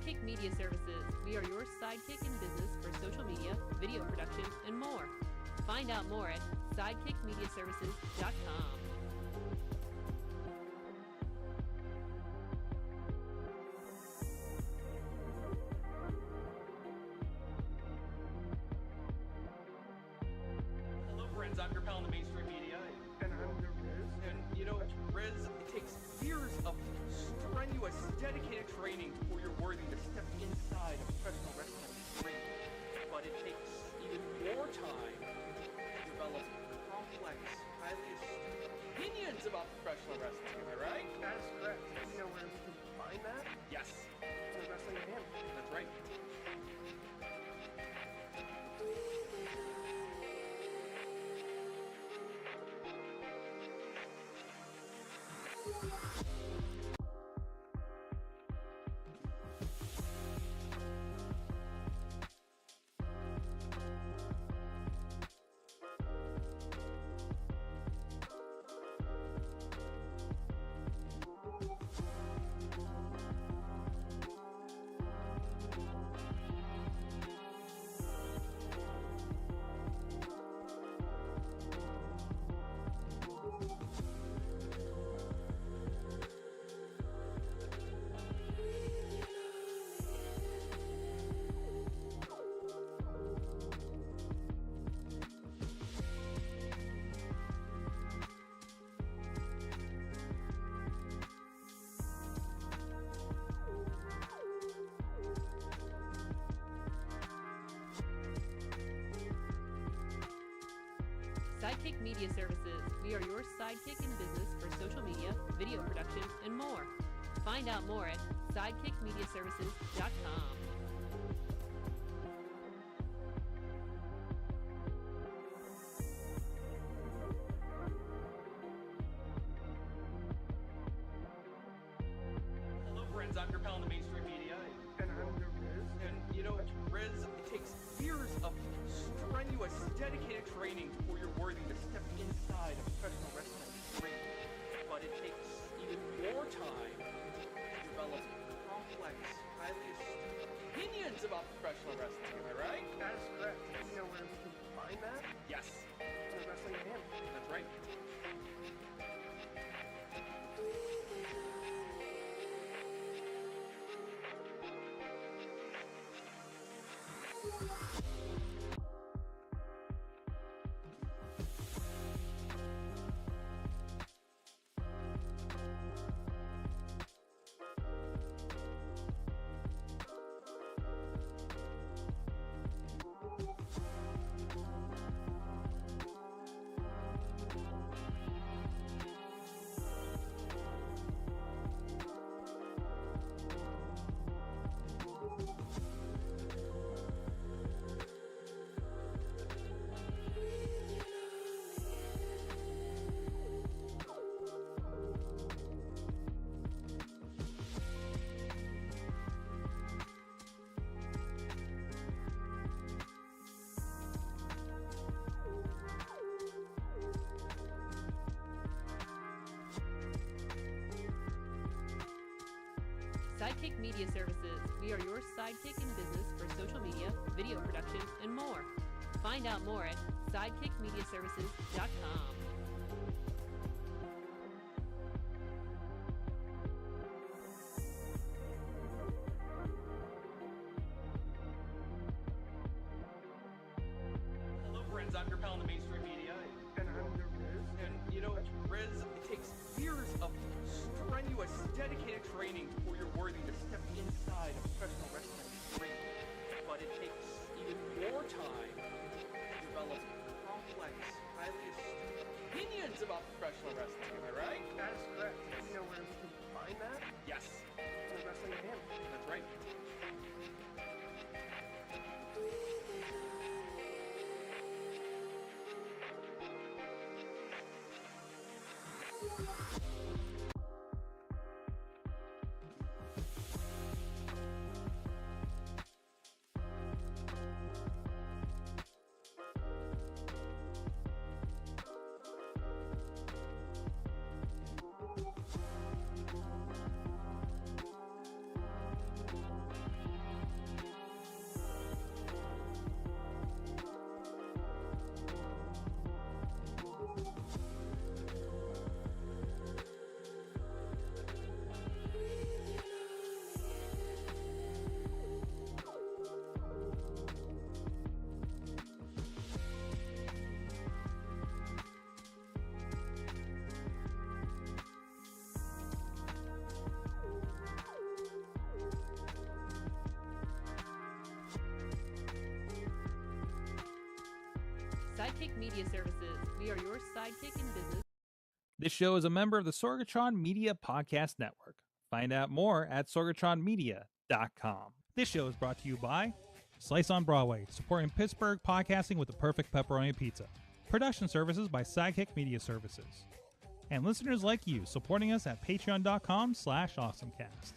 Sidekick Media Services. We are your sidekick in business for social media, video production, and more. Find out more at sidekickmediaservices.com. I'm your pal in the mainstream media. And I'm your Riz. And you know, Riz, it takes years of strenuous, dedicated training before you're worthy to step inside a professional wrestling ring. But it takes even more time to develop complex, highly astute opinions about professional wrestling. Am I right? That is correct. You know where we can find that? Yes. In the Wrestling Man. That's right. Sidekick Media Services. We are your sidekick in business for social media, video production, and more. Find out more at sidekickmediaservices.com. Hello, friends. I'm your pal in the mainstream media. And I'm your Riz. And you know, Riz, it takes years of strenuous, dedicated training before you're worthy to step inside a professional wrestling ring. But it takes even more time to develop complex, highly astute opinions about professional wrestling. Am I right? That is correct. You know where we can find that? Yes. In the Wrestling Man. That's right. Sidekick Media Services. We are your sidekick in business for social media, video production, and more. Find out more at sidekickmediaservices.com. Hello, friends. I'm your pal in the mainstream media. And I'm your Riz. And you know, Riz, it takes years of strenuous, dedicated training before you're worthy to step inside a professional wrestling ring. But it takes even more time to develop complex, highly astute opinions about professional wrestling. Am I right? That is correct. You know where we can find that? Yes. In the Wrestling Man. That's right. Sidekick Media Services. We are your sidekick in business. This show is a member of the Sorgatron Media Podcast Network. Find out more at sorgatronmedia.com. This show is brought to you by Slice on Broadway, supporting Pittsburgh podcasting with the perfect pepperoni pizza. Production services by Sidekick Media Services. And listeners like you, supporting us at patreon.com/awesomecast.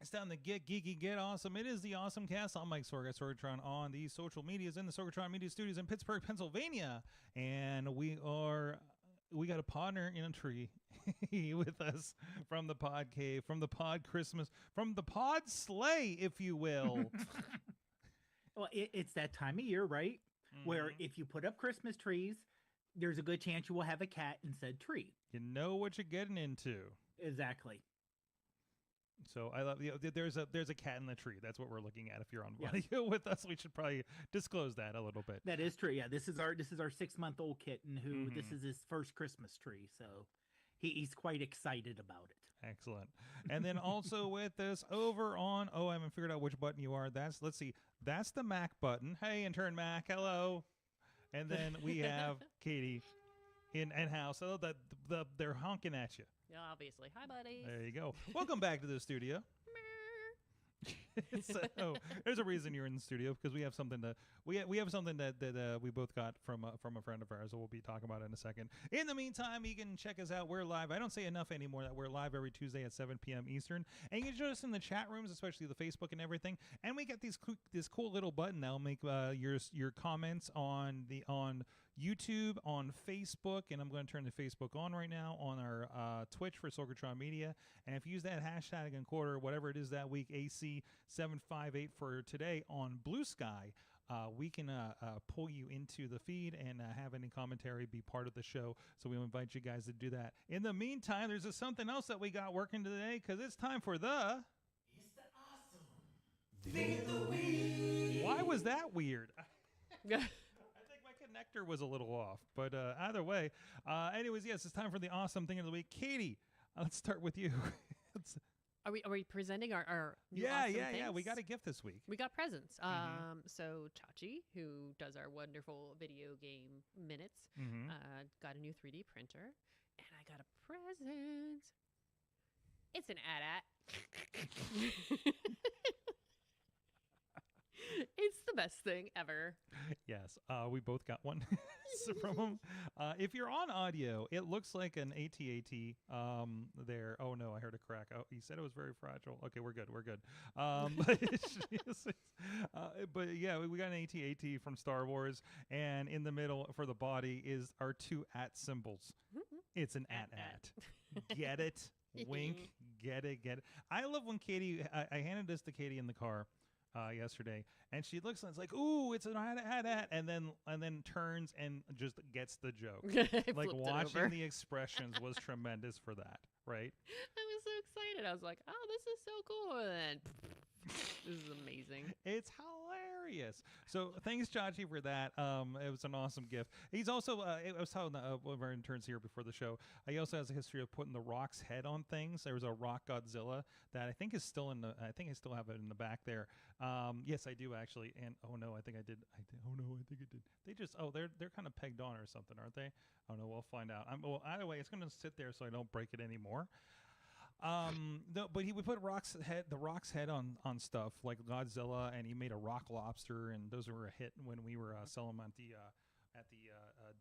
It's time to get geeky, get awesome. It is the AwesomeCast. I'm Mike Sorgatron on the social medias in the Sorgatron Media Studios in Pittsburgh, Pennsylvania. And we got a partner in a tree with us from the pod cave, from the pod Christmas, from the pod sleigh, if you will. Well, it's that time of year, right? Where if you put up Christmas trees, there's a good chance you will have a cat in said tree. You know what you're getting into. Exactly. So I love there's a cat in the tree. That's what we're looking at. If you're on video with us, we should probably disclose that a little bit. That is true. Yeah, this is our 6-month-old kitten who this is his first Christmas tree, so he's quite excited about it. Excellent. And then also with us over on I haven't figured out which button you are. That's the Mac button. Hey, intern Mac, hello. And then we have Katie in house. So they're honking at you. Yeah, obviously. Hi, buddy. There you go. Welcome back to the studio. So there's a reason you're in the studio, because we have something that we both got from a friend of ours that we'll be talking about in a second. In the meantime, you can check us out. We're live. I don't say enough anymore that we're live every Tuesday at 7 p.m. Eastern, and you can join us in the chat rooms, especially the Facebook and everything. And we got this cool little button that'll make your comments on YouTube, on Facebook, and I'm going to turn the Facebook on right now, on our Twitch for Sorgatron Media. And if you use that hashtag and quarter, whatever it is that week, AC758 for today on Blue Sky, we can pull you into the feed and have any commentary be part of the show. So we invite you guys to do that. In the meantime, there's something else that we got working today, because it's time for the... It's the awesome thing of the week. Why was that weird? Connector was a little off, but either way, anyways, yes, it's time for the awesome thing of the week. Katie, let's start with you. Are we presenting our new yeah things? we got a gift this week. We got presents. So Chachi, who does our wonderful video game minutes, got a new 3D printer, and I got a present. It's an AT-AT. It's the best thing ever. Yes, we both got one from him. If you're on audio, it looks like an AT-AT there. Oh, no, I heard a crack. Oh, he said it was very fragile. Okay, we're good. But yeah, we got an AT-AT from Star Wars, and in the middle for the body is our two at symbols. It's an AT-AT. Get it? Wink. Get it. I love when Katie, I handed this to Katie in the car yesterday, and she looks and it's like, ooh, it's an AT-AT, and then turns and just gets the joke. Like, watching the expressions was tremendous for that, right? I was so excited. I was like, oh, this is so cool. And then this is amazing. It's hilarious. So thanks, Chachi, for that. It was an awesome gift. He's also, I was telling one of our interns here before the show, he also has a history of putting the Rock's head on things. There was a Rock Godzilla that I think is still I think I still have it in the back there. Yes, I do actually. And oh no, I think I did. Oh no, I think I did. They just, they're kind of pegged on or something, aren't they? Oh no, we'll find out. Well, either way, it's going to sit there so I don't break it anymore. No, but we put the Rock's head on stuff like Godzilla, and he made a rock lobster, and those were a hit when we were selling them at the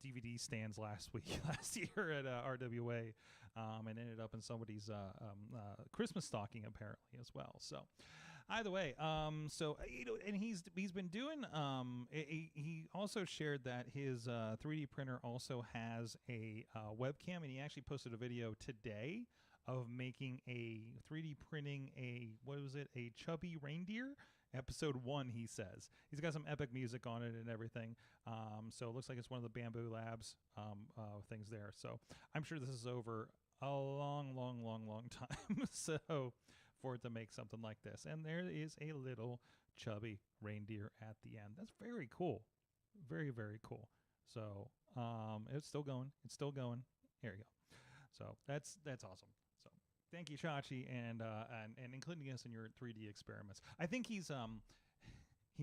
DVD stands last year at RWA, and ended up in somebody's Christmas stocking apparently as well. So either way, and he's been doing. He also shared that his 3D printer also has a webcam, and he actually posted a video today of making a 3D printing a chubby reindeer. Episode 1, he says. He's got some epic music on it and everything. So it looks like it's one of the Bamboo Labs things there. So I'm sure this is over a long time. So for it to make something like this. And there is a little chubby reindeer at the end. That's very cool. Very, very cool. So it's still going. It's still going. Here you go. So that's awesome. So thank you, Chachi, and including us in your 3D experiments. I think he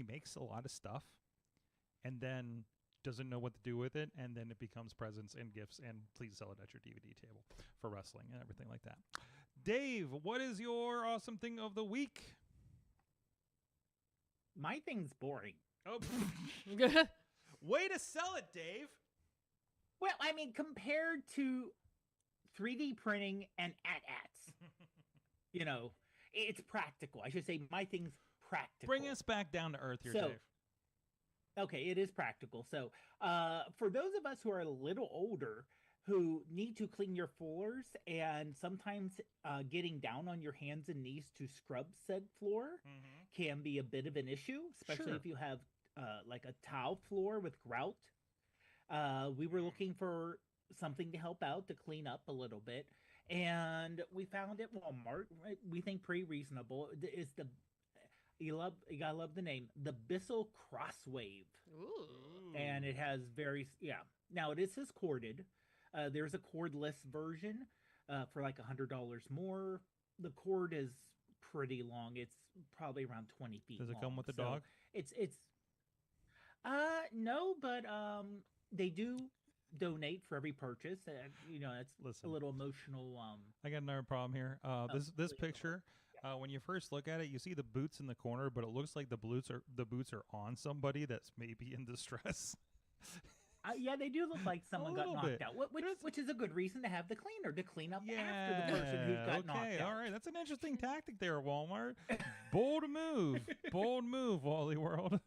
makes a lot of stuff and then doesn't know what to do with it, and then it becomes presents and gifts, and please sell it at your DVD table for wrestling and everything like that. Dave, what is your awesome thing of the week? My thing's boring. Oh, way to sell it, Dave. Well, I mean, compared to 3D printing and AT-ATs, you know, it's practical. I should say my thing's practical. Bring us back down to earth here, Dave. Okay, it is practical. So for those of us who are a little older, who need to clean your floors, and sometimes getting down on your hands and knees to scrub said floor can be a bit of an issue, especially if you have like a tile floor with grout. We were looking for something to help out, to clean up a little bit, and we found at Walmart, right, we think pretty reasonable, is the you gotta love the name, the Bissell Crosswave. Ooh. And it has now it says corded. There's a cordless version for like $100 more. The cord is pretty long. It's probably around 20 feet. Does it long. come with a dog? It's no, but they do donate for every purchase. You know, it's a little emotional. I got another problem here. This picture. When you first look at it, you see the boots in the corner, but it looks like the boots are on somebody that's maybe in distress. Yeah, they do look like someone got knocked out, which is a good reason to have the cleaner to clean up after the person who got knocked out. All right, that's an interesting tactic there, Walmart. Bold move, Wally World.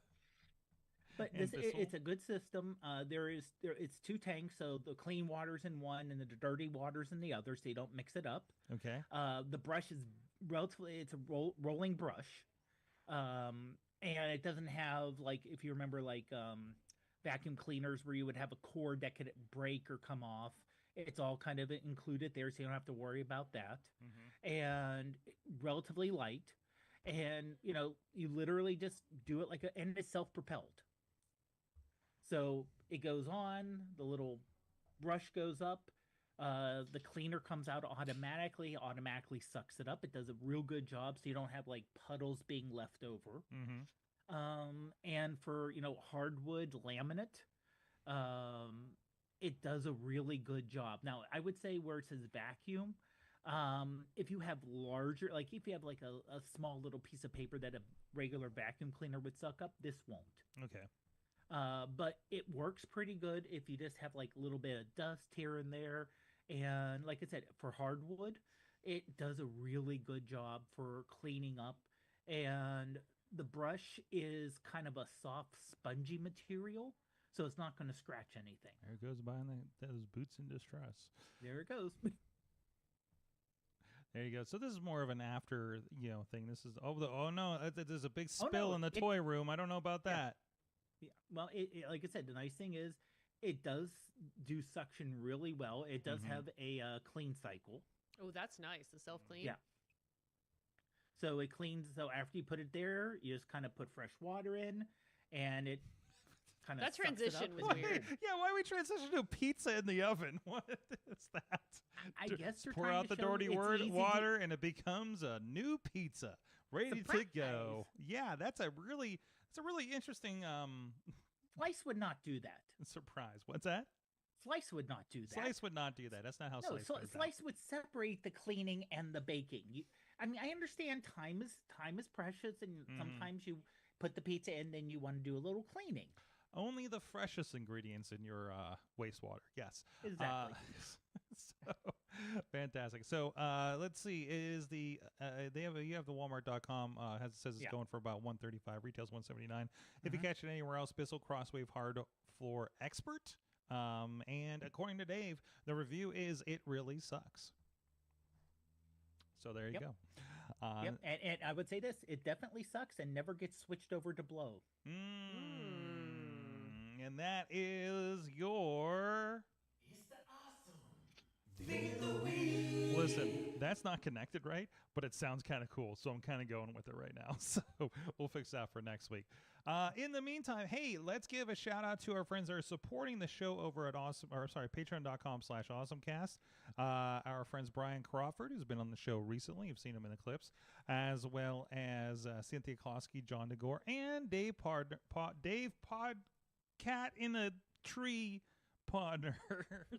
But it's a good system. It's 2 tanks, so the clean water's in one and the dirty water's in the other, so you don't mix it up. Okay. The brush is it's a rolling brush, and it doesn't have, like, if you remember, like vacuum cleaners where you would have a cord that could break or come off. It's all kind of included there, so you don't have to worry about that. And relatively light, and you literally just do it and it's self-propelled. So it goes on, the little brush goes up, the cleaner comes out automatically sucks it up. It does a real good job, so you don't have like puddles being left over. And for hardwood laminate, it does a really good job. Now I would say where it says vacuum, if you have larger, like if you have like a small little piece of paper that a regular vacuum cleaner would suck up, this won't. Okay. But it works pretty good if you just have like a little bit of dust here and there. And like I said, for hardwood, it does a really good job for cleaning up. And the brush is kind of a soft, spongy material, so it's not going to scratch anything. There goes buying those boots in distress. There it goes. There you go. So this is more of an after, thing. This is no, there's a big spill in the toy room. I don't know about that. Yeah. Well, like I said, the nice thing is it does do suction really well. It does have a clean cycle. Oh, that's nice. The self-clean. Yeah. So it cleans. So after you put it there, you just kind of put fresh water in, and it kind of that transition was weird. Yeah, why we transition to pizza in the oven? What is that? I guess they're pour trying out to the show dirty it's water, and it becomes a new pizza ready to go. Yeah, that's a really interesting. Slice would not do that. Surprise! What's that? Slice would not do that. Slice would not do that. That's not how Slice does Slice would separate the cleaning and the baking. I mean, I understand time is precious, and sometimes you put the pizza in, then you want to do a little cleaning. Only the freshest ingredients in your wastewater. Yes. Exactly. So fantastic. So let's see. Is the you have the Walmart.com says it's going for about $135. Retails $179. If you catch it anywhere else, Bissell Crosswave Hard Floor Expert. And according to Dave, the review is it really sucks. So there you go. And I would say this: it definitely sucks and never gets switched over to blow. And that is your. It's the awesome thing of the week. Listen, that's not connected right, but it sounds kind of cool, so I'm kind of going with it right now. So we'll fix that for next week. In the meantime, hey, let's give a shout out to our friends that are supporting the show over at patreon.com/awesomecast. Our friends Brian Crawford, who's been on the show recently, you've seen him in the clips, as well as Cynthia Klosky, John DeGore, and Dave Cat in a Tree Podner.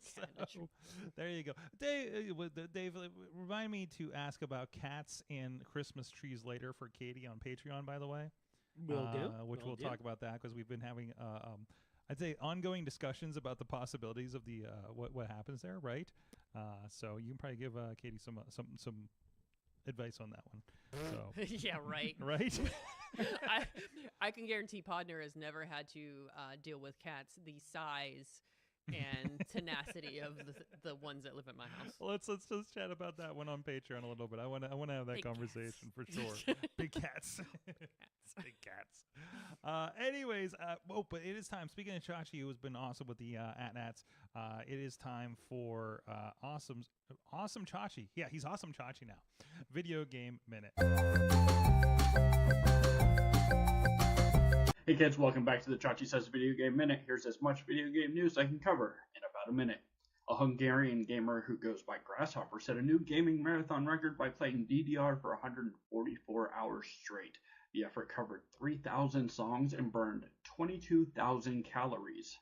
So, there you go. Dave, remind me to ask about cats and Christmas trees later for Katie on Patreon, by the way. Will do. Which we'll talk about that because we've been having, I'd say, ongoing discussions about the possibilities of the what happens there, right? So you can probably give Katie some advice on that one. So yeah, right. Right. I can guarantee Podner has never had to deal with cats the size and tenacity of the ones that live at my house. Let's just chat about that one on Patreon a little bit. I want to have that Big conversation cats. for sure. Big cats. Big cats. Anyways, but it is time. Speaking of Chachi, who has been awesome with the at-nats, it is time for awesome Chachi. Yeah, he's awesome Chachi now. Video Game Minute. Hey kids, welcome back to the Chachi Says Video Game Minute. Here's as much video game news I can cover in about a minute. A Hungarian gamer who goes by Grasshopper set a new gaming marathon record by playing DDR for 144 hours straight. The effort covered 3,000 songs and burned 22,000 calories.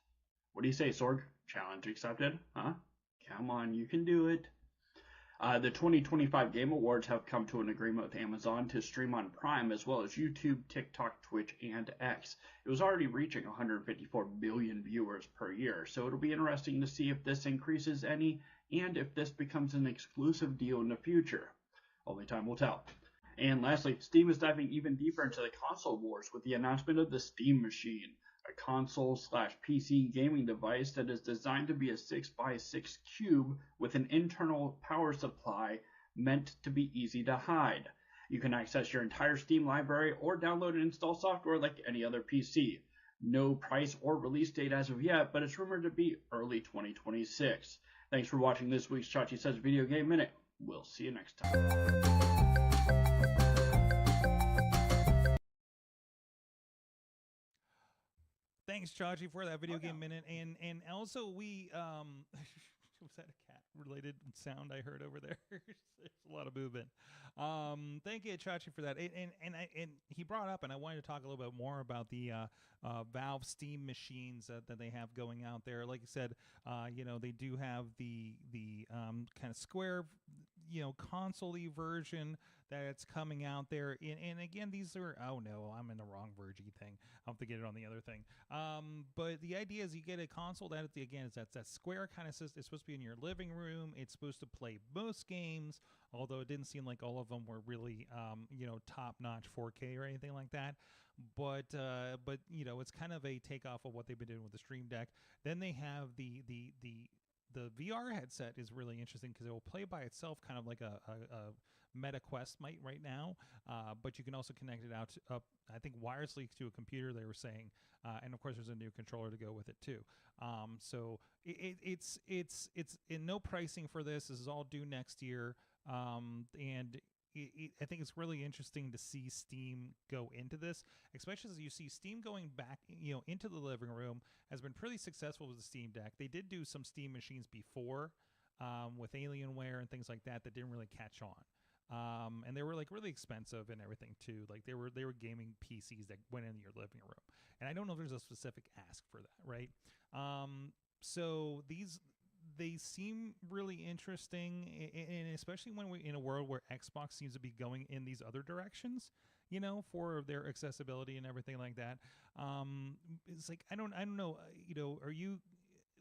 What do you say, Sorg? Challenge accepted? Huh? Come on, you can do it. The 2025 Game Awards have come to an agreement with Amazon to stream on Prime as well as YouTube, TikTok, Twitch, and X. It was already reaching 154 billion viewers per year, so it'll be interesting to see if this increases any and if this becomes an exclusive deal in the future. Only time will tell. And lastly, Steam is diving even deeper into the console wars with the announcement of the Steam Machine, a console/PC gaming device that is designed to be a 6x6 cube with an internal power supply meant to be easy to hide. You can access your entire Steam library or download and install software like any other PC. No price or release date as of yet, but it's rumored to be early 2026. Thanks for watching this week's Chachi Says Video Game Minute. We'll see you next time. Thanks, Chachi, for that video game minute, and also we was that a cat related sound I heard over there? There's a lot of movement. Thank you, Chachi, for that. And he brought up, and I wanted to talk a little bit more about the Valve Steam machines that they have going out there. Like I said, they do have the kind of square, console-y version that's coming out there. And again, these are, oh no, I'm in the wrong Vergy thing. I'll have to get it on the other thing. But the idea is you get a console that, again, is that square kind of system. It's supposed to be in your living room. It's supposed to play most games, although it didn't seem like all of them were really, top-notch 4K or anything like that. But it's kind of a takeoff of what they've been doing with the Stream Deck. Then they have the VR headset is really interesting because it will play by itself, kind of like a Meta Quest might right now, but you can also connect it out I think wirelessly to a computer, they were saying, and of course there's a new controller to go with it too. So it's in no pricing for this. This is all due next year, and I think it's really interesting to see Steam go into this, especially as you see Steam going back, into the living room has been pretty successful with the Steam Deck. They did do some Steam machines before with Alienware and things like that didn't really catch on. And they were like really expensive and everything too. Like they were gaming PCs that went into your living room. And I don't know if there's a specific ask for that, right? So they seem really interesting, and especially when we're in a world where Xbox seems to be going in these other directions, for their accessibility and everything like that. It's like I don't know. Are you?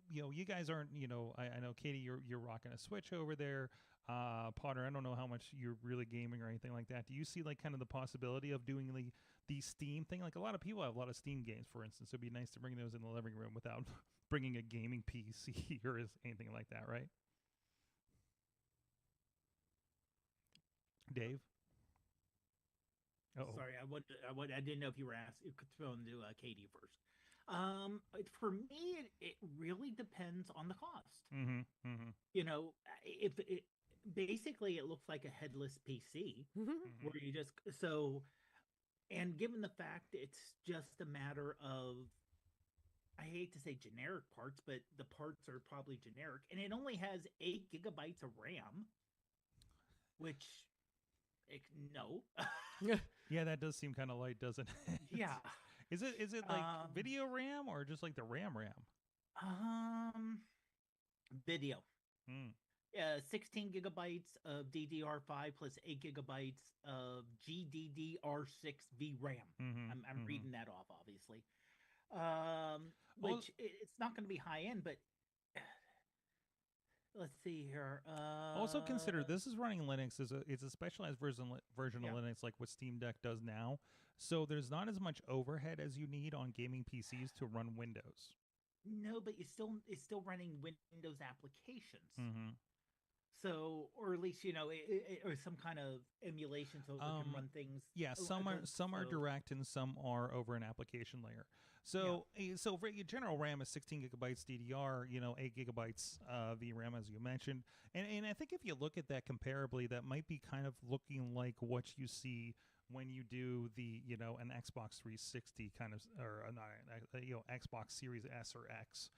You guys aren't. I know Katie, you're rocking a Switch over there. Potter, I don't know how much you're really gaming or anything like that. Do you see like kind of the possibility of doing the Steam thing? Like a lot of people have a lot of Steam games, for instance. It'd be nice to bring those in the living room without bringing a gaming PC or anything like that, right? Dave? Uh-oh. Sorry, I didn't know if you were asking. Thrown to Katie first. For me, it really depends on the cost. Mm-hmm. Mm-hmm. If basically it looks like a headless PC Mhm. where you just and given the fact it's just a matter of, I hate to say generic parts, but the parts are probably generic, and it only has 8 gigabytes of RAM, which no. Yeah, that does seem kind of light, doesn't it? Yeah. Is it like video RAM or just like the RAM? Video. Mm. 16 gigabytes of DDR5 plus 8 gigabytes of GDDR6 VRAM. Mm-hmm. I'm reading that off, obviously. Well- Which it's not going to be high end, but let's see here. Also consider this is running Linux. It's a specialized version Yeah. of Linux, like what Steam Deck does now. So there's not as much overhead as you need on gaming PCs to run Windows. No, but it's still running Windows applications. Mm-hmm. So, or at least or some kind of emulation, so it can run things. Yeah, some are direct and some are over an application layer. So so for your general RAM is 16 gigabytes DDR, 8 gigabytes VRAM as you mentioned, and I think if you look at that comparably, that might be kind of looking like what you see when you do the an Xbox 360 kind of, or not Xbox Series S or X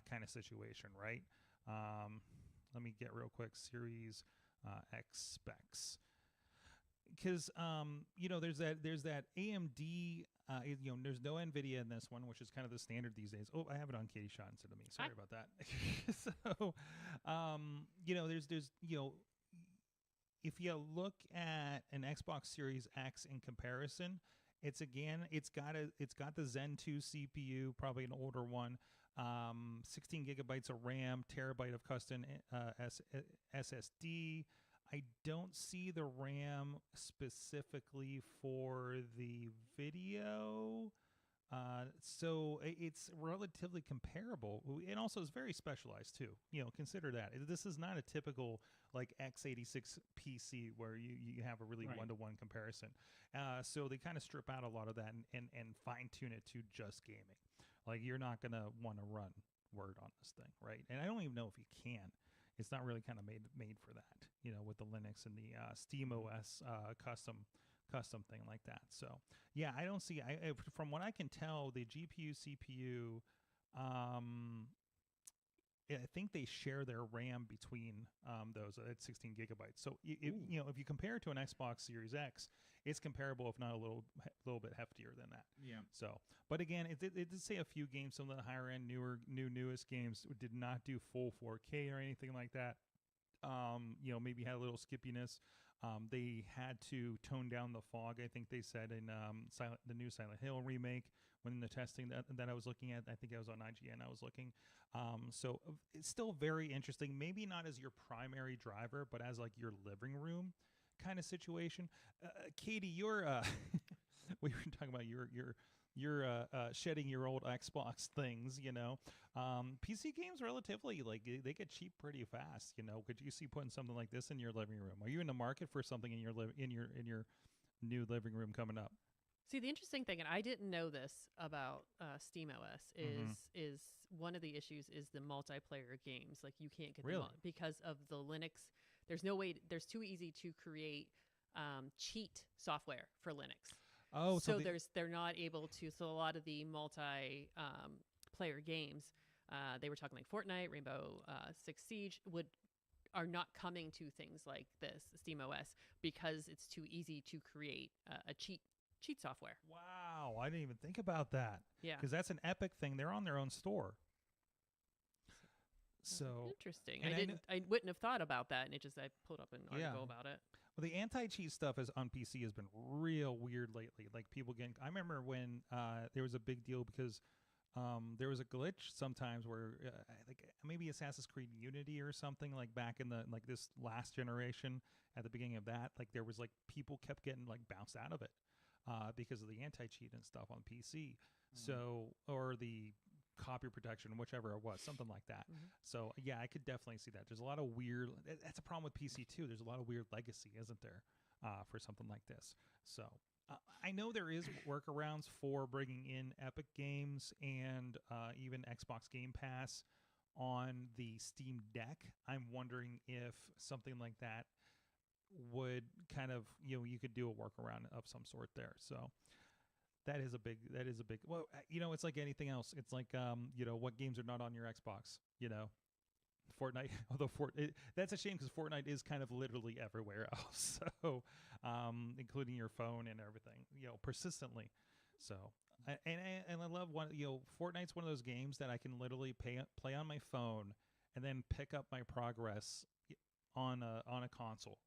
kind of situation, right? Let me get real quick Series X specs, because there's that AMD. There's no NVIDIA in this one, which is kind of the standard these days. Oh, I have it on Katie Shaw instead of me. Sorry about that. So, there's if you look at an Xbox Series X in comparison, it's got the Zen 2 CPU, probably an older one, 16 gigabytes of RAM, terabyte of custom SSD. I don't see the RAM specifically for the video. So it's relatively comparable, and also it's very specialized too. Consider that this is not a typical like x86 PC where you have a really one-to-one comparison. So they kind of strip out a lot of that and fine tune it to just gaming. Like you're not gonna want to run Word on this thing, right? And I don't even know if you can. It's not really kind of made for that, with the Linux and the Steam OS custom thing like that. So yeah, I don't see. From what I can tell, the GPU CPU, I think they share their RAM between those at 16 gigabytes. So if you compare it to an Xbox Series X, it's comparable, if not a little bit heftier than that. Yeah. So, but again, it did say a few games, some of the higher end, newest games did not do full 4K or anything like that. Maybe had a little skippiness. They had to tone down the fog, I think they said, in the new Silent Hill remake when the testing that I was looking at. I think I was on IGN. I was looking. So it's still very interesting. Maybe not as your primary driver, but as like your living room kind of situation. Katie, you're we were talking about you're shedding your old Xbox things, PC games relatively, like they get cheap pretty fast, Could you see putting something like this in your living room? Are you in the market for something in your new living room coming up? See, the interesting thing, and I didn't know this about Steam OS, is one of the issues is the multiplayer games. Like you can't get them all because of the Linux. There's no way. There's too easy to create cheat software for Linux. Oh, so they're not able to. So a lot of the player games, they were talking like Fortnite, Rainbow Six Siege, are not coming to things like this Steam OS because it's too easy to create a cheat software. Wow, I didn't even think about that. Yeah, because that's an Epic thing. They're on their own store. So interesting. I wouldn't have thought about that, and I pulled up an article about it. Well, the anti-cheat stuff on PC has been real weird lately. Like people I remember when there was a big deal because there was a glitch sometimes where like maybe Assassin's Creed Unity or something, like back in the this last generation at the beginning of that, like there was like people kept getting like bounced out of it because of the anti-cheat and stuff on PC. So, or the copy protection, whichever it was, something like that. So yeah, I could definitely see that. There's a lot of weird. That's a problem with PC too. There's a lot of weird legacy, isn't there, for something like this? So I know there is workarounds for bringing in Epic Games and even Xbox Game Pass on the Steam Deck. I'm wondering if something like that would kind of, you could do a workaround of some sort there. So that is a big, well, it's like anything else. It's like, what games are not on your Xbox, Fortnite, although that's a shame because Fortnite is kind of literally everywhere else. So, including your phone and everything, persistently. So, and I love Fortnite's one of those games that I can literally play on my phone and then pick up my progress on a console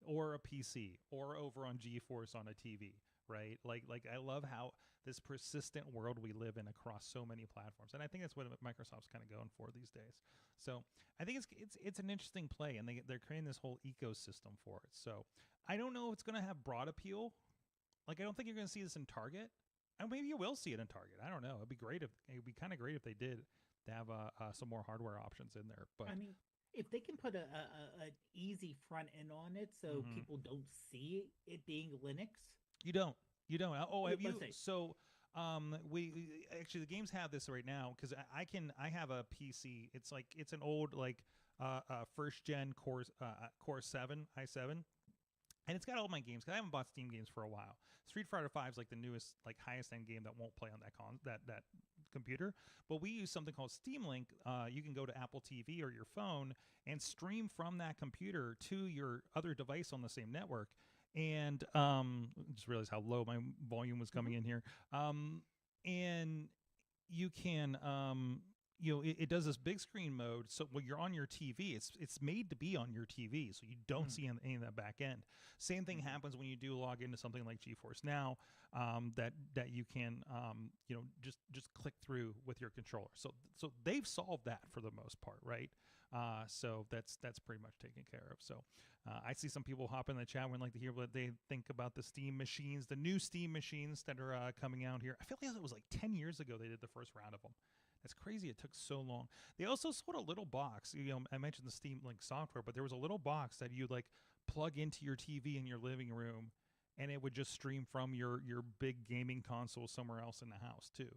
or a PC or over on GeForce on a TV, right? Like I love how this persistent world we live in across so many platforms, and I think that's what Microsoft's kind of going for these days. So I think it's an interesting play, and they're creating this whole ecosystem for it. So I don't know if it's going to have broad appeal. Like I don't think you're going to see this in Target. And maybe you will see it in Target. I don't know. It'd be kind of great if they did to have some more hardware options in there. But I mean, if they can put an easy front end on it, so people don't see it being Linux. You don't. Oh, have you? Say. So, we actually the games have this right now because I have a PC. It's an old first gen Core 7 i7. And it's got all my games because I haven't bought Steam games for a while. Street Fighter V is like the newest, highest end game that won't play on that computer. But we use something called Steam Link. You can go to Apple TV or your phone and stream from that computer to your other device on the same network. And just realized how low my volume was coming in here. And you can it does this big screen mode. So when you're on your TV, it's made to be on your TV, so you don't see any of that back end. Same thing happens when you do log into something like GeForce Now, that you can just click through with your controller. So they've solved that for the most part, right? So that's pretty much taken care of. So I see some people hop in the chat and like to hear what they think about the Steam machines, the new Steam machines that are coming out here. I feel like it was like 10 years ago they did the first round of them. It's crazy it took so long. They also sold a little box. I mentioned the Steam Link software, but there was a little box that you'd plug into your TV in your living room, and it would just stream from your big gaming console somewhere else in the house too.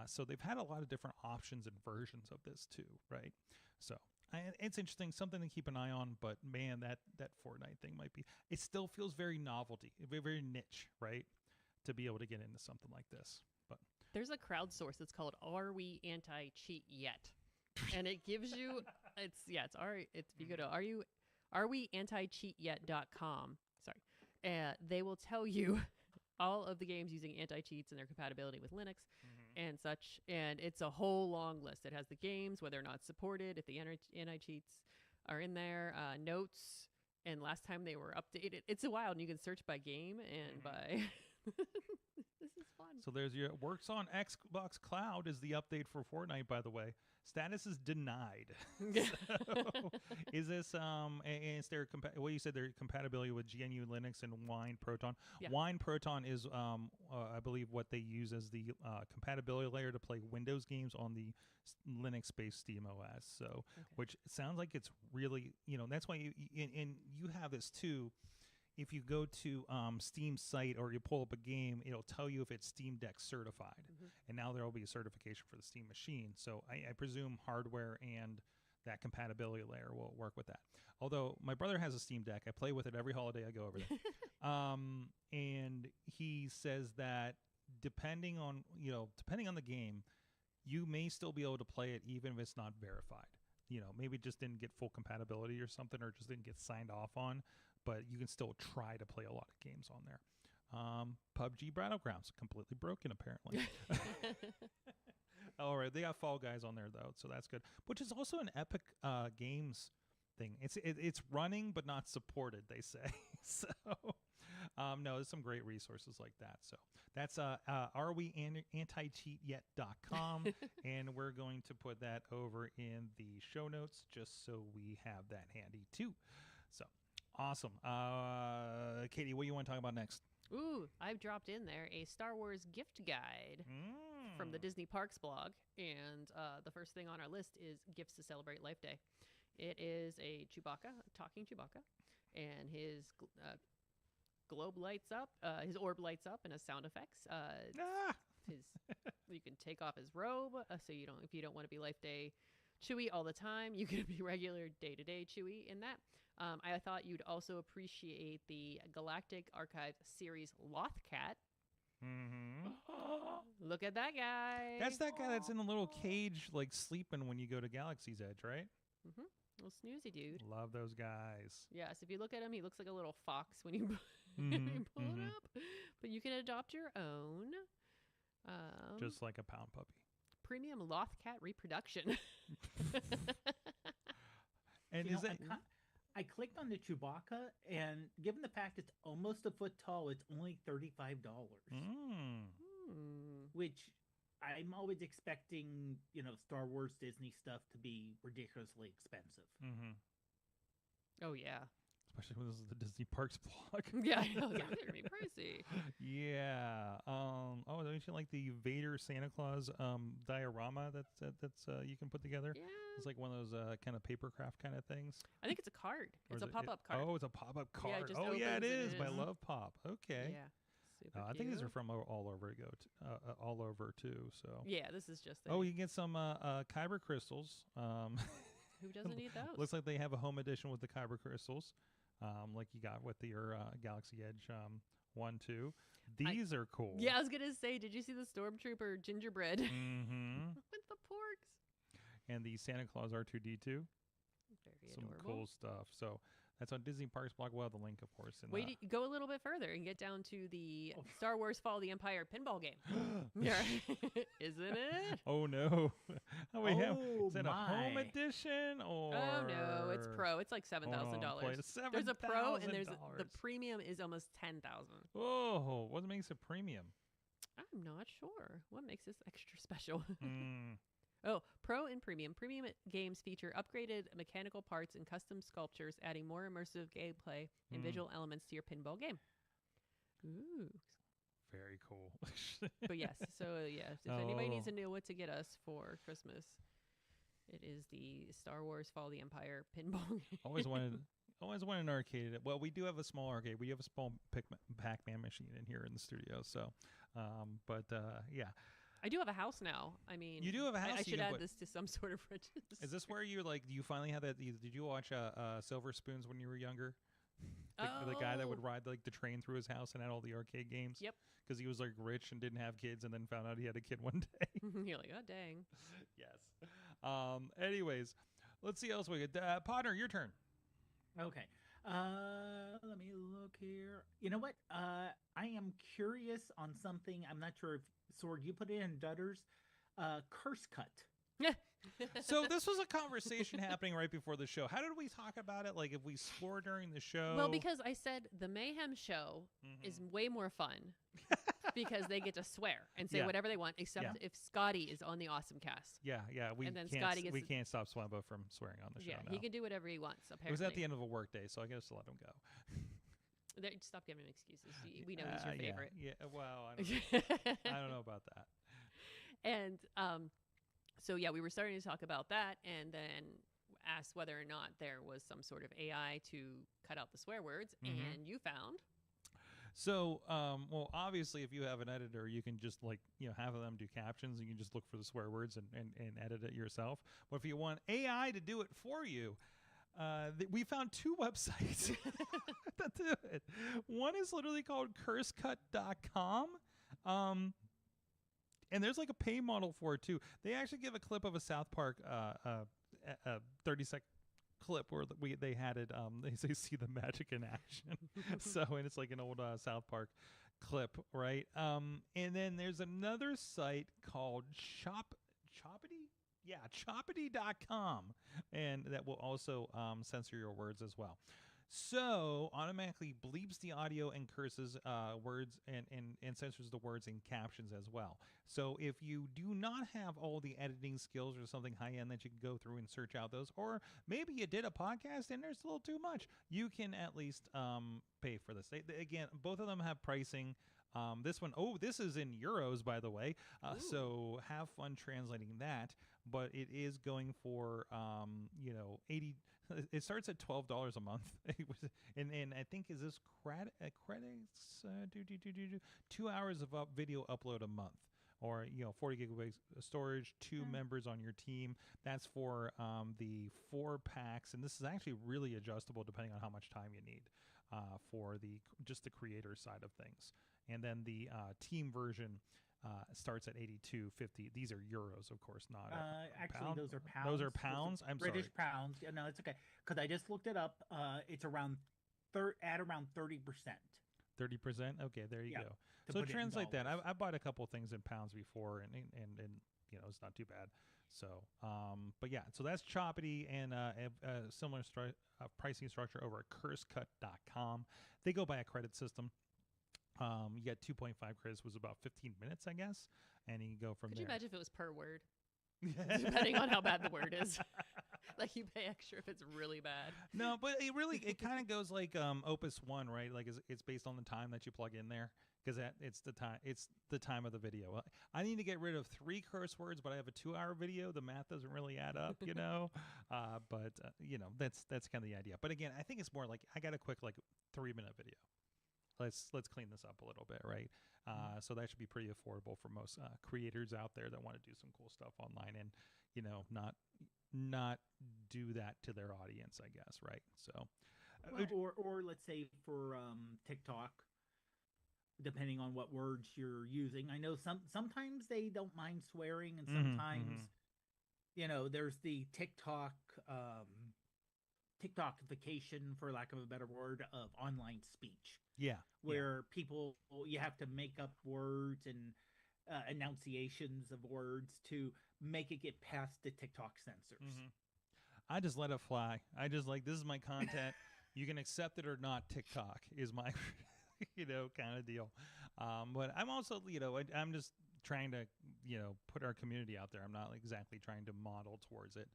So they've had a lot of different options and versions of this too, right? So it's interesting, something to keep an eye on. But man, that Fortnite thing might be. It still feels very novelty, very niche, right? To be able to get into something like this, but. There's a crowdsource that's called "Are We Anti-Cheat Yet?" and it gives you you go to areweanticheatyet.com. Sorry, they will tell you all of the games using anti-cheats and their compatibility with Linux and such. And it's a whole long list. It has the games, whether or not supported, if the anti-cheats are in there, notes, and last time they were updated. It's a while, and you can search by game and by. This is fun. So there's your works on Xbox Cloud is the update for Fortnite, by the way. Status is denied. So, is this is there you said their compatibility with GNU Linux and Wine Proton? Yeah. Wine Proton is I believe what they use as the compatibility layer to play Windows games on the Linux-based SteamOS. So, which sounds like it's really that's why you have this too. If you go to Steam's site or you pull up a game, it'll tell you if it's Steam Deck certified. And now there will be a certification for the Steam machine. So I presume hardware and that compatibility layer will work with that. Although my brother has a Steam Deck. I play with it every holiday I go over there. And he says that depending on the game, you may still be able to play it even if it's not verified. Maybe it just didn't get full compatibility or something, or just didn't get signed off on. But you can still try to play a lot of games on there. PUBG Battlegrounds, completely broken apparently. All right, they got Fall Guys on there though, so that's good. Which is also an Epic Games thing. It's running but not supported, they say. So no, there's some great resources like that. So that's areweanticheatyet.com, and we're going to put that over in the show notes just so we have that handy too. So. Awesome. Katie, what do you want to talk about next? Ooh, I've dropped in there a Star Wars gift guide from the Disney Parks blog. And the first thing on our list is gifts to celebrate Life Day. It is a talking Chewbacca, and his globe lights up, his orb lights up, and has sound effects. You can take off his robe, so if you don't want to be Life Day Chewy all the time. You can be regular day-to-day Chewy in that. I thought you'd also appreciate the Galactic Archive series Lothcat. Mm-hmm. Look at that guy. That's that guy that's in a little cage, like sleeping when you go to Galaxy's Edge, right? Mm-hmm. Little snoozy dude. Love those guys. Yes, if you look at him, he looks like a little fox when you, Mhm, when you pull mhm. it up. But you can adopt your own. Just like a pound puppy. Premium Lothcat reproduction. And You is know, it? I clicked on the Chewbacca, and given the fact it's almost a foot tall, it's only $35. Which I'm always expecting, Star Wars, Disney stuff to be ridiculously expensive. Mm-hmm. Oh, yeah. Especially when this is the Disney Parks blog. Yeah, I know. They're going to be pricey. Yeah. Oh, don't you like the Vader Santa Claus diorama that's you can put together? Yeah. It's like one of those kind of papercraft kind of things. I think it's a card. Or It's is a pop-up card. Oh, it's a pop-up card. Yeah, it just oh, yeah, it opens and is. it By is. Love Pop. Okay. Yeah. Super I think these are cute. from all over all over too. So. Yeah, this is just. Oh, you can get some kyber crystals. Who doesn't need those? Looks like they have a home edition with the kyber crystals, like you got with your Galaxy Edge 1, 2. These are cool. Yeah, I was gonna say, did you see the Stormtrooper gingerbread Mm-hmm. with the porks? And the Santa Claus R2D2. Very Some adorable. cool stuff. So that's on Disney Parks blog. We'll have the link, of course. In Wait, go a little bit further and get down to the Oh. Star Wars Fall of the Empire pinball game. Yeah, isn't it? Oh no! Oh, we have. Oh, Is that a home my. edition or? Oh no, it's pro. It's like $7,000. There's a pro and there's the premium is almost $10,000. Oh, what makes it premium? I'm not sure what makes this extra special. Mm. Oh, pro and premium. Premium games feature upgraded mechanical parts and custom sculptures, adding more immersive gameplay and visual elements to your pinball game. Ooh. Very cool. But yes, so yes, if anybody needs to know what to get us for Christmas, it is the Star Wars Fall of the Empire pinball game. Always wanted an arcade. Well, we do have a small arcade. We have a small Pac-Man machine in here in the studio. So, yeah. I do have a house now. I mean, You do have a house I you should can add put- this to some sort of register. Is this where you do you finally have that? Did you watch Silver Spoons when you were younger? The guy that would Oh. ride like the train through his house and had all the arcade games. Yep. Because he was like rich and didn't have kids, and then found out he had a kid one day. You're like, oh dang. Yes. Anyways, let's see else we get. Potter, your turn. Okay. Let me look here. You know what? I am curious on something. I'm not sure if Sword, you put it in Dutters. Curse cut. So this was a conversation happening right before the show. How did we talk about it? Like if we swore during the show? Well, because I said the Mayhem show Mhm. is way more fun because they get to swear and say Yeah. whatever they want, except Yeah. if Scotty is on the AwesomeCast. Yeah, we And then can't. Scotty gets We to- can't stop Swambo from swearing on the show. Yeah, now. he can do whatever he wants. Apparently, It was at the end of a work day, so I guess to let him go. Stop giving him excuses. We know he's your Yeah, favorite. Yeah. Well, I don't know about that. And so yeah, we were starting to talk about that, and then asked whether or not there was some sort of AI to cut out the swear words, Mhm. and you found. So, well, obviously, if you have an editor, you can just have them do captions. You can just look for the swear words and edit it yourself. But if you want AI to do it for you, we found two websites that do it. One is literally called cursecut.com. And there's like a pay model for it too. They actually give a clip of a South Park 30-second clip where they had it. They say see the magic in action. So, and it's like an old South Park clip, right? And then there's another site called Choppity? Yeah, choppity.com. And that will also censor your words as well. So automatically bleeps the audio and curses words and censors the words and captions as well. So if you do not have all the editing skills or something high end that you can go through and search out those, or maybe you did a podcast and there's a little too much, you can at least pay for this. Again, both of them have pricing. This one, this is in euros, by the way. So have fun translating that. But it is going for 80. It starts at $12 a month. and I think is this credits 2 hours of video upload a month, or 40 gigabytes of storage, 2 members on your team. That's for the 4 packs, and this is actually really adjustable depending on how much time you need for just the creator side of things. And then the team version starts at 82.50. These are euros, of course, not actually pound. Those are pounds. Those are pounds. I'm British sorry. pounds. Yeah, no, it's okay because I just looked it up. It's around around 30%. 30%. Okay, there you Yeah, go. to So put it in translate that. dollars. I bought a couple things in pounds before, and it's not too bad. So, but yeah, so that's Choppity and a similar pricing structure over at CurseCut.com. They go by a credit system. You get 2.5 credits, was about 15 minutes, I guess, and you can go from Could there. you imagine if it was per word? Depending on how bad the word is. Like you pay extra if it's really bad. No, but it kind of goes like Opus 1, right? Like it's based on the time that you plug in there, because it's the time of the video. I need to get rid of 3 curse words, but I have a 2-hour video. The math doesn't really add up, but that's kind of the idea. But again, I think it's more like I got a quick 3-minute video. Let's clean this up a little bit, right? So that should be pretty affordable for most creators out there that want to do some cool stuff online and not do that to their audience, I guess, right? So, or let's say for TikTok, depending on what words you're using. I know sometimes they don't mind swearing, and sometimes there's the TikTokification, for lack of a better word, of online speech. Yeah. Where people, you have to make up words and enunciations of words to make it get past the TikTok censors. Mm-hmm. I just let it fly. I just this is my content. You can accept it or not. TikTok is my, kind of deal. But I'm also, I'm just trying to, put our community out there. I'm not exactly trying to model towards it,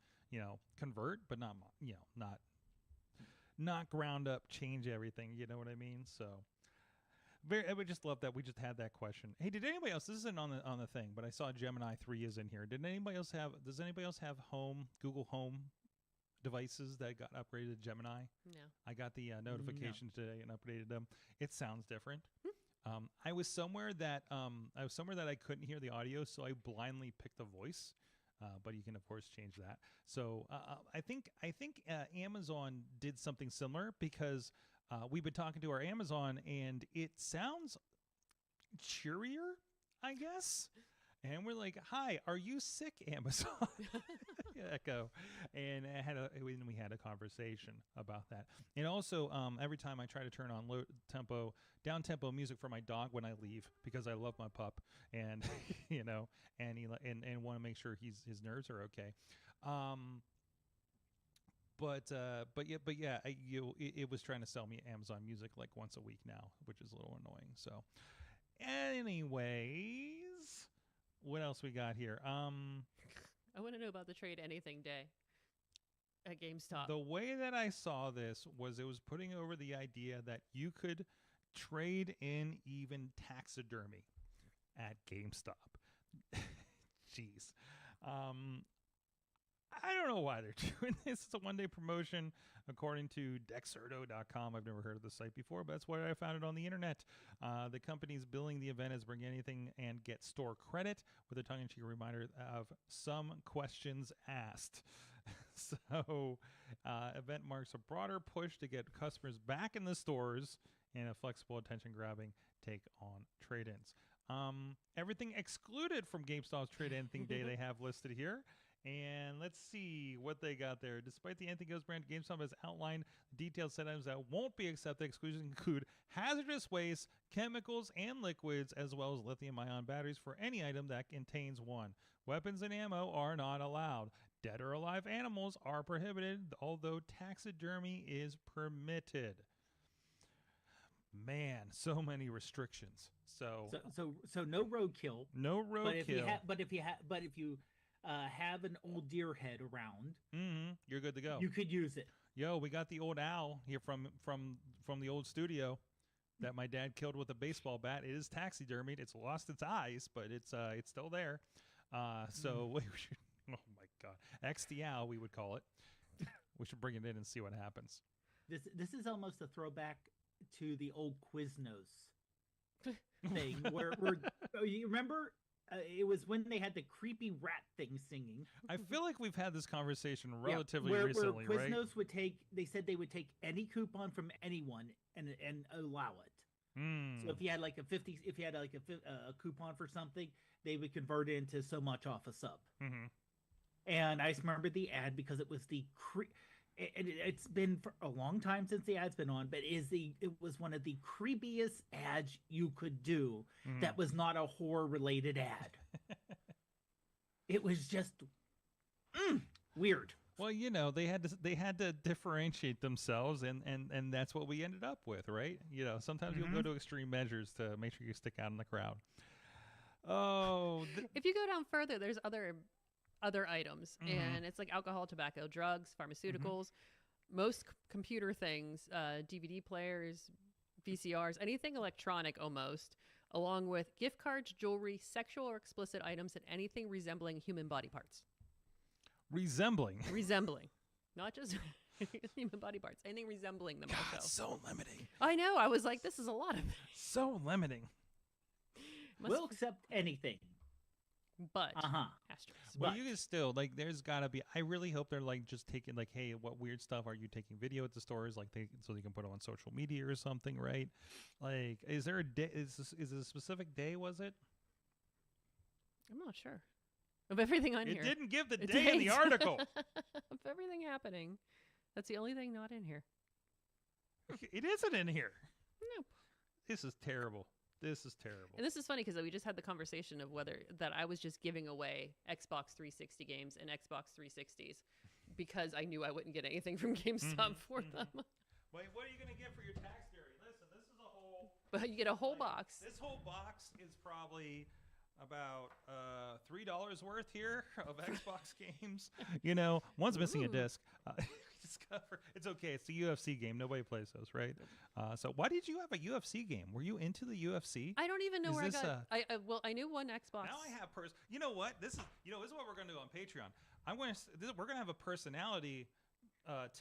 convert, but not, not ground up, change everything. You know what I mean? So I would just love that. We just had that question. Hey, did anybody else? This isn't on the thing, but I saw Gemini 3 is in here. Does anybody else have Google Home devices that got upgraded to Gemini? No. I got the notification today and updated them. It sounds different. I was somewhere that I couldn't hear the audio, so I blindly picked the voice. But you can of course change that. So I think Amazon did something similar, because we've been talking to our Amazon and it sounds cheerier, I guess. And we're like, "Hi, are you sick, Amazon?" Echo. And we had a conversation about that. And also, every time I try to turn on down tempo music for my dog when I leave, because I love my pup, and and want to make sure his nerves are okay. It was trying to sell me Amazon Music like once a week now, which is a little annoying. So, anyways. What else we got here? I want to know about the Trade Anything Day at GameStop. The way that I saw this was it was putting over the idea that you could trade in even taxidermy at GameStop. Jeez. I don't know why they're doing this. It's a one-day promotion, according to Dexerto.com. I've never heard of the site before, but that's where I found it on the internet. The company's billing the event as Bring Anything and Get Store Credit, with a tongue-in-cheek reminder of some questions asked. So, event marks a broader push to get customers back in the stores and a flexible, attention-grabbing take on trade-ins. Everything excluded from GameStop's Trade Anything Day they have listed here. And let's see what they got there. Despite the Anything Goes brand, GameStop has outlined detailed set items that won't be accepted. Exclusions include hazardous waste, chemicals, and liquids, as well as lithium-ion batteries for any item that contains one. Weapons and ammo are not allowed. Dead or alive animals are prohibited, although taxidermy is permitted. Man, so many restrictions. So no roadkill. No roadkill. But if you have an old deer head around, you're good to go. You could use it. Yo, we got the old owl here from the old studio that my dad killed with a baseball bat. It is taxidermied. It's lost its eyes, but it's still there. So we should, oh my God, XD owl we would call it. We should bring it in and see what happens. This is almost a throwback to the old Quiznos thing, where you remember it was when they had the creepy rat thing singing. I feel like we've had this conversation Yeah, relatively where recently, right? Quiznos would take. They said they would take any coupon from anyone and allow it. Mm. So if you had like a coupon for something, they would convert it into so much off a sub. Mm-hmm. And I just remember the ad because it was it's been for a long time since the ad's been on, but it was one of the creepiest ads you could do that was not a horror related ad. It was just weird. Well, you know, they had to differentiate themselves, and that's what we ended up with, right? You know, sometimes you'll go to extreme measures to make sure you stick out in the crowd. Oh, if you go down further, there's other items, and it's like alcohol, tobacco, drugs, pharmaceuticals, most computer things, DVD players, VCRs, anything electronic almost, along with gift cards, jewelry, sexual or explicit items, and anything resembling human body parts. resembling, not just human body parts, anything resembling them. God, also, so limiting. I know. I was like, this is a lot of. So limiting. We'll accept anything. But asterisks. Well, But- you can still like. There's gotta be. I really hope they're like just taking like, hey, what weird stuff are you taking video at the stores? Like so they can put it on social media or something, right? Like, is there a day? Is it a specific day? Was it? I'm not sure of everything on It here. didn't give the It day in the didn't. article. Of everything happening. That's the only thing not in here. It isn't in here. Nope. This is terrible. This is terrible. And this is funny because we just had the conversation of whether that I was just giving away Xbox 360 games and Xbox 360s because I knew I wouldn't get anything from GameStop for them. Wait, what are you gonna get for your tax theory? Listen, this is a whole. But you get a whole box. This whole box is probably about $3 worth here of Xbox games. You know, one's missing a Ooh. disc. It's okay. It's a UFC game. Nobody plays those, right? So why did you have a UFC game? Were you into the UFC? I don't even know Is where I this got. Well, I knew one Xbox. Now I have You know what? This is what we're gonna do on Patreon. We're gonna have a personality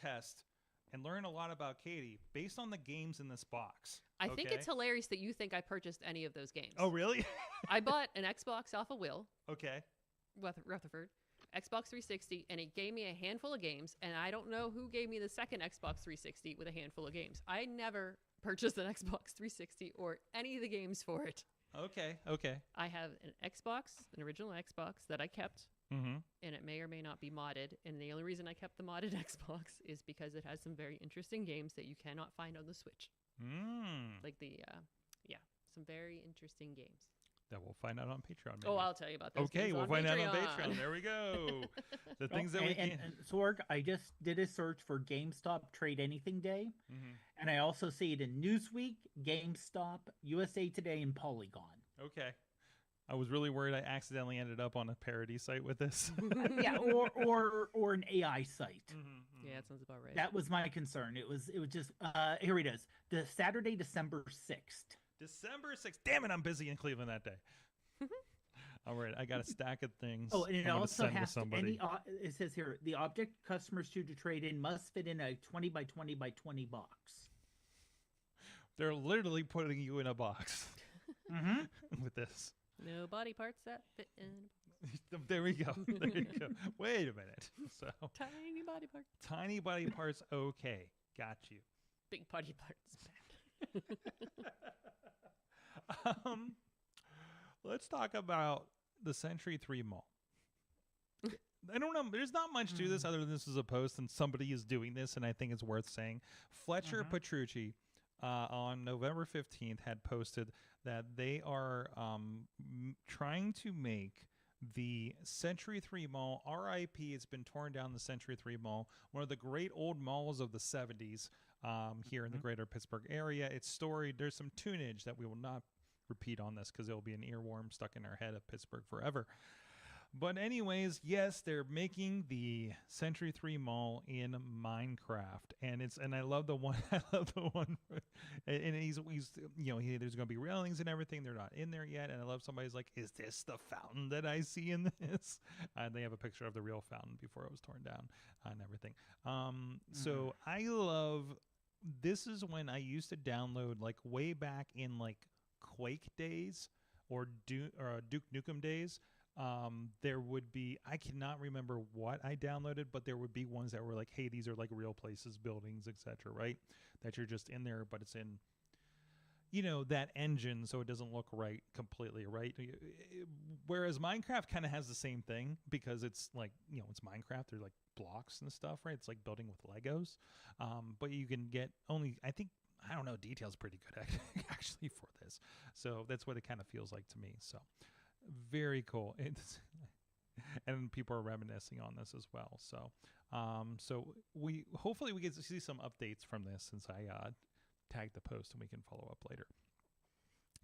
test and learn a lot about Katie based on the games in this box. I think okay? it's hilarious that you think I purchased any of those games. Oh, really? I bought an Xbox off of Will Okay. Rutherford, Xbox 360, and it gave me a handful of games. And I don't know who gave me the second Xbox 360 with a handful of games. I never purchased an Xbox 360 or any of the games for it. Okay. I have an original Xbox that I kept, Mm-hmm. and it may or may not be modded. And the only reason I kept the modded Xbox is because it has some very interesting games that you cannot find on the Switch. Like some very interesting games. That we'll find out on Patreon. Maybe. Oh, I'll tell you about those. Okay, games we'll on find out on Patreon. Patreon. There we go. The things that and, we can. and Sorg, I just did a search for GameStop Trade Anything Day, and I also see it in Newsweek, GameStop, USA Today, and Polygon. Okay. I was really worried I accidentally ended up on a parody site with this. Yeah, or an AI site. Yeah, that sounds about right. That was my concern. It was just here it is. The Saturday, December 6th. December 6th. Damn it, I'm busy in Cleveland that day. All right, I got a stack of things. Oh, and it I'm gonna also send to has to, somebody. it says here the object customers choose to trade in must fit in a 20 by 20 by 20 box. They're literally putting you in a box with this. No body parts that fit in. There we go. There you go. Wait a minute. So Tiny body parts. tiny body parts. Okay, got you. Big body parts. Let's talk about the Century 3 Mall. I don't know. There's not much to this other than this is a post and somebody is doing this, and I think it's worth saying. Fletcher Petrucci on November 15th had posted that they are trying to make the Century 3 Mall, RIP, it's been torn down, the Century 3 Mall, one of the great old malls of the 70s here in the greater Pittsburgh area. It's storied. There's some tunage that we will not repeat on this because it'll be an earworm stuck in our head of Pittsburgh forever. But anyways, yes, they're making the Century 3 Mall in Minecraft, and I love the one. And he's there's going to be railings and everything. They're not in there yet, and I love somebody's like, "Is this the fountain that I see in this?" And they have a picture of the real fountain before it was torn down and everything. So I love. This is when I used to download like way back in like Quake days. or Duke Nukem days, there would be, I cannot remember what I downloaded, but there would be ones that were like, hey, these are like real places, buildings, etc., right? That you're just in there, but it's in, that engine, so it doesn't look right completely, right? Whereas Minecraft kind of has the same thing because it's like, it's Minecraft. There's like blocks and stuff, right? It's like building with Legos. But you can get only, I don't know, detail's pretty good actually for this. So that's what it kind of feels like to me. So very cool. And people are reminiscing on this as well. So, hopefully we get to see some updates from this since I tag the post and we can follow up later.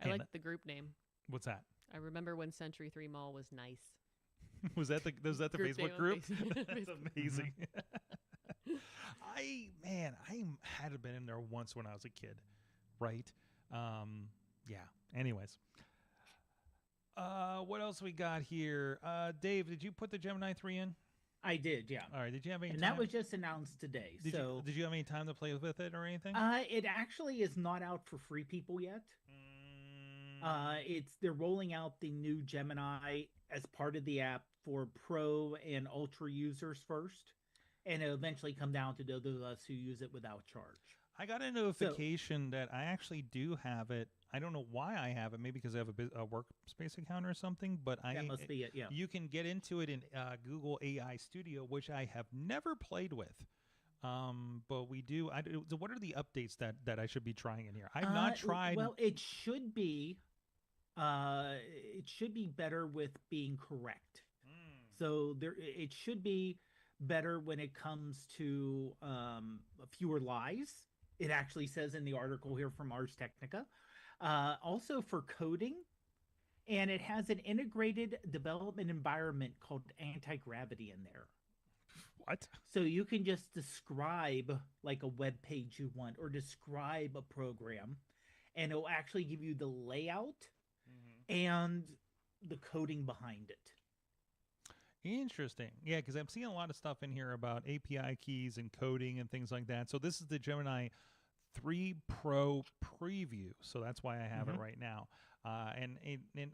I like the group name. What's that? I remember when Century 3 Mall was nice. was that the Facebook group? That's amazing. I had been in there once when I was a kid, right? Yeah. Anyways. What else we got here? Dave, did you put the Gemini 3 in? I did, yeah. All right. Did you have any and time? That was just announced today. Did you have any time to play with it or anything? It actually is not out for free people yet. They're rolling out the new Gemini as part of the app for Pro and Ultra users first, and it'll eventually come down to those of us who use it without charge. I got a notification that I actually do have it. I don't know why I have it. Maybe because I have a workspace account or something. But that must be it. Yeah. You can get into it in Google AI Studio, which I have never played with. But we do. So what are the updates that I should be trying in here? I've not tried. Well, it should be. It should be better with being correct. So it should be better when it comes to fewer lies. It actually says in the article here from Ars Technica. Also for coding, and it has an integrated development environment called anti-gravity in there. What? So you can just describe like a web page you want or describe a program, and it'll actually give you the layout and the coding behind it. Interesting. Yeah, because I'm seeing a lot of stuff in here about API keys and coding and things like that. So this is the Gemini 3 Pro preview. So that's why I have it right now. And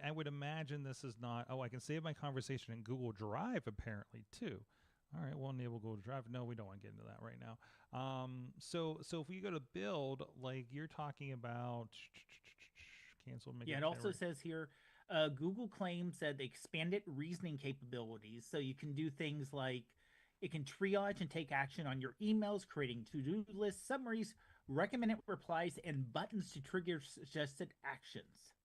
I would imagine this is not, I can save my conversation in Google Drive apparently too. All right, we'll enable Google Drive. No, we don't want to get into that right now. So if we go to build, like you're talking about cancel. Yeah, it also says here, Google claims that they expanded reasoning capabilities. So you can do things like it can triage and take action on your emails, creating to-do lists, summaries, recommended replies, and buttons to trigger suggested actions.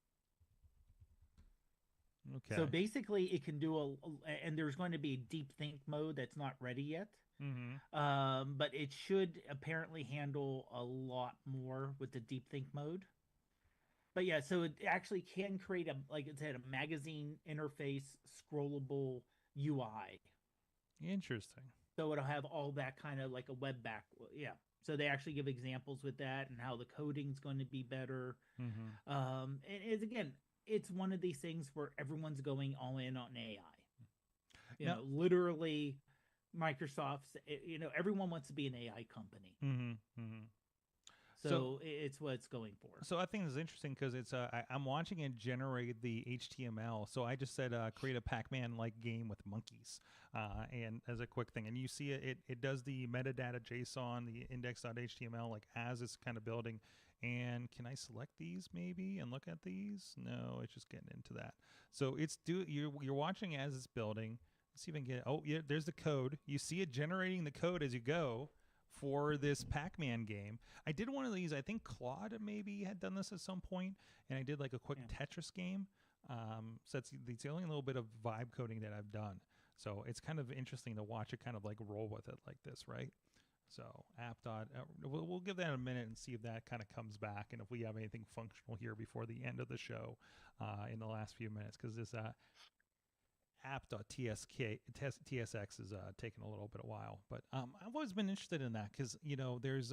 Okay. So basically it can do and there's going to be a deep think mode that's not ready yet. But it should apparently handle a lot more with the deep think mode. But yeah, so it actually can create like it said, a magazine interface scrollable UI. Interesting. So it'll have all that kind of like a web back. Yeah. So they actually give examples with that and how the coding's going to be better. And it's one of these things where everyone's going all in on AI. You know, literally Microsoft's, everyone wants to be an AI company. So it's what it's going for. So I think this is interesting because it's I'm watching it generate the HTML. So I just said create a Pac-Man like game with monkeys, and as a quick thing, and you see it does the metadata JSON, the index.html like as it's kind of building. And can I select these maybe and look at these? No, it's just getting into that. So you're watching as it's building. Let's see if I can get there's the code. You see it generating the code as you go for this Pac-Man game. I did one of these, I think Claude maybe had done this at some point, and I did like a quick Tetris game. So that's the only little bit of vibe coding that I've done. So it's kind of interesting to watch it kind of like roll with it like this, right? So we'll give that a minute and see if that kind of comes back and if we have anything functional here before the end of the show in the last few minutes, because this app.tsx is taking a little bit of while. But I've always been interested in that because, there's,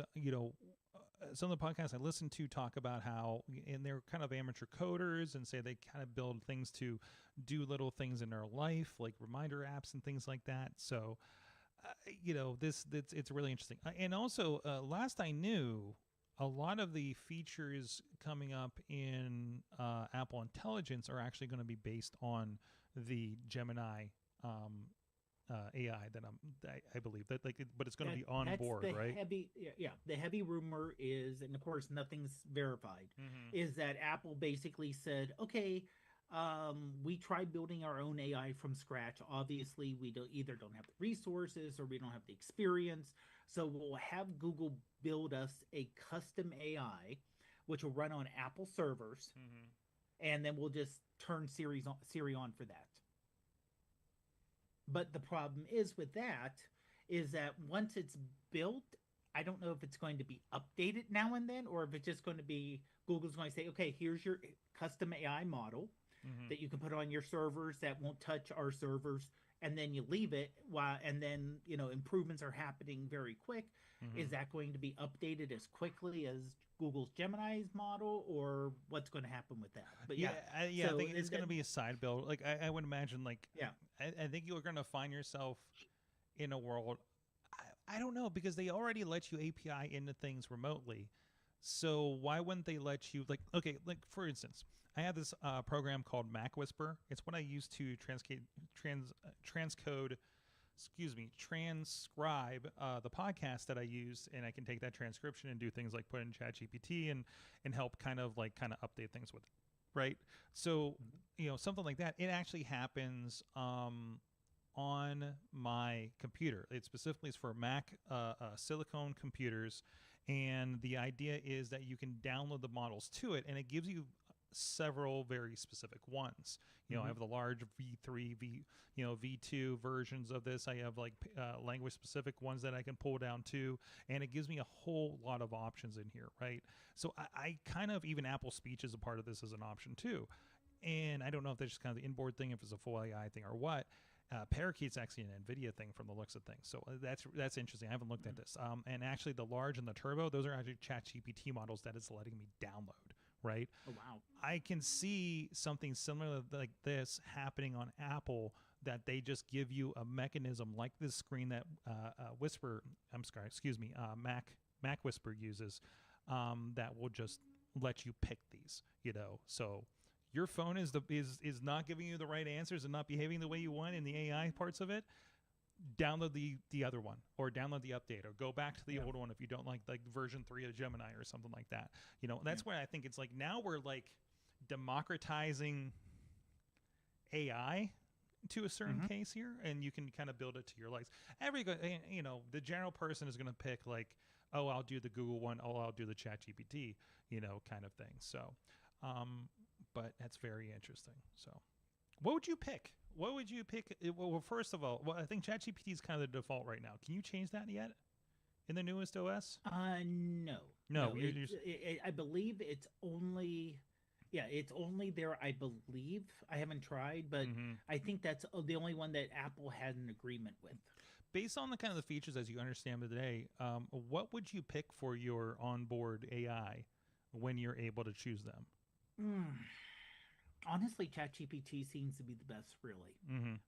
some of the podcasts I listen to talk about how, and they're kind of amateur coders and say they kind of build things to do little things in their life, like reminder apps and things like that. So, it's really interesting. And also, last I knew, a lot of the features coming up in Apple Intelligence are actually going to be based on the Gemini AI that I believe that but it's going to be on board, right? The heavy rumor is, and of course nothing's verified, is that Apple basically said, okay, we tried building our own AI from scratch. Obviously, we don't have the resources or we don't have the experience. So we'll have Google build us a custom AI, which will run on Apple servers, and then we'll just turn Siri on for that. But the problem is with that is that once it's built, I don't know if it's going to be updated now and then, or if it's just going to be Google's going to say, okay, here's your custom AI model that you can put on your servers that won't touch our servers, and then you leave it and then improvements are happening very quick. Is that going to be updated as quickly as Google's Gemini's model, or what's going to happen with that? But I think it's going to be a side build. Like I would imagine, I think you're going to find yourself in a world. I don't know, because they already let you API into things remotely. So why wouldn't they let you, like for instance, I have this program called Mac Whisper. It's what I use to transcribe the podcast that I use, and I can take that transcription and do things like put in ChatGPT and help kind of update things with it, right? So something like that, it actually happens on my computer. It specifically is for Mac silicone computers, and the idea is that you can download the models to it, and it gives you several very specific ones. I have the large V3, V2 versions of this. I have language specific ones that I can pull down too, and it gives me a whole lot of options in here, right? So I kind of, even Apple Speech is a part of this as an option too. And I don't know if that's just kind of the inboard thing, if it's a full AI thing or what. Parakeet's actually an NVIDIA thing from the looks of things. So that's interesting. I haven't looked at this. And actually the large and the turbo, those are actually ChatGPT models that it's letting me download, right? Oh, wow. I can see something similar like this happening on Apple, that they just give you a mechanism like this screen that Mac Whisper uses, that will just let you pick these, so your phone is not giving you the right answers and not behaving the way you want in the AI parts of it. Download the other one, or download the update, or go back to the old one if you don't like version 3 of Gemini or something like that. That's where I think it's now we're democratizing AI to a certain case here, and you can kind of build it to your likes. The general person is going to pick oh, I'll do the Google one, oh, I'll do the ChatGPT, kind of thing. So, but that's very interesting. So, what would you pick? What would you pick? Well, first of all, I think ChatGPT is kind of the default right now. Can you change that yet in the newest OS? No. I believe it's only there. I believe, I haven't tried, but I think that's the only one that Apple had an agreement with. Based on the kind of the features as you understand it today, what would you pick for your onboard AI when you're able to choose them? Honestly, ChatGPT seems to be the best, really.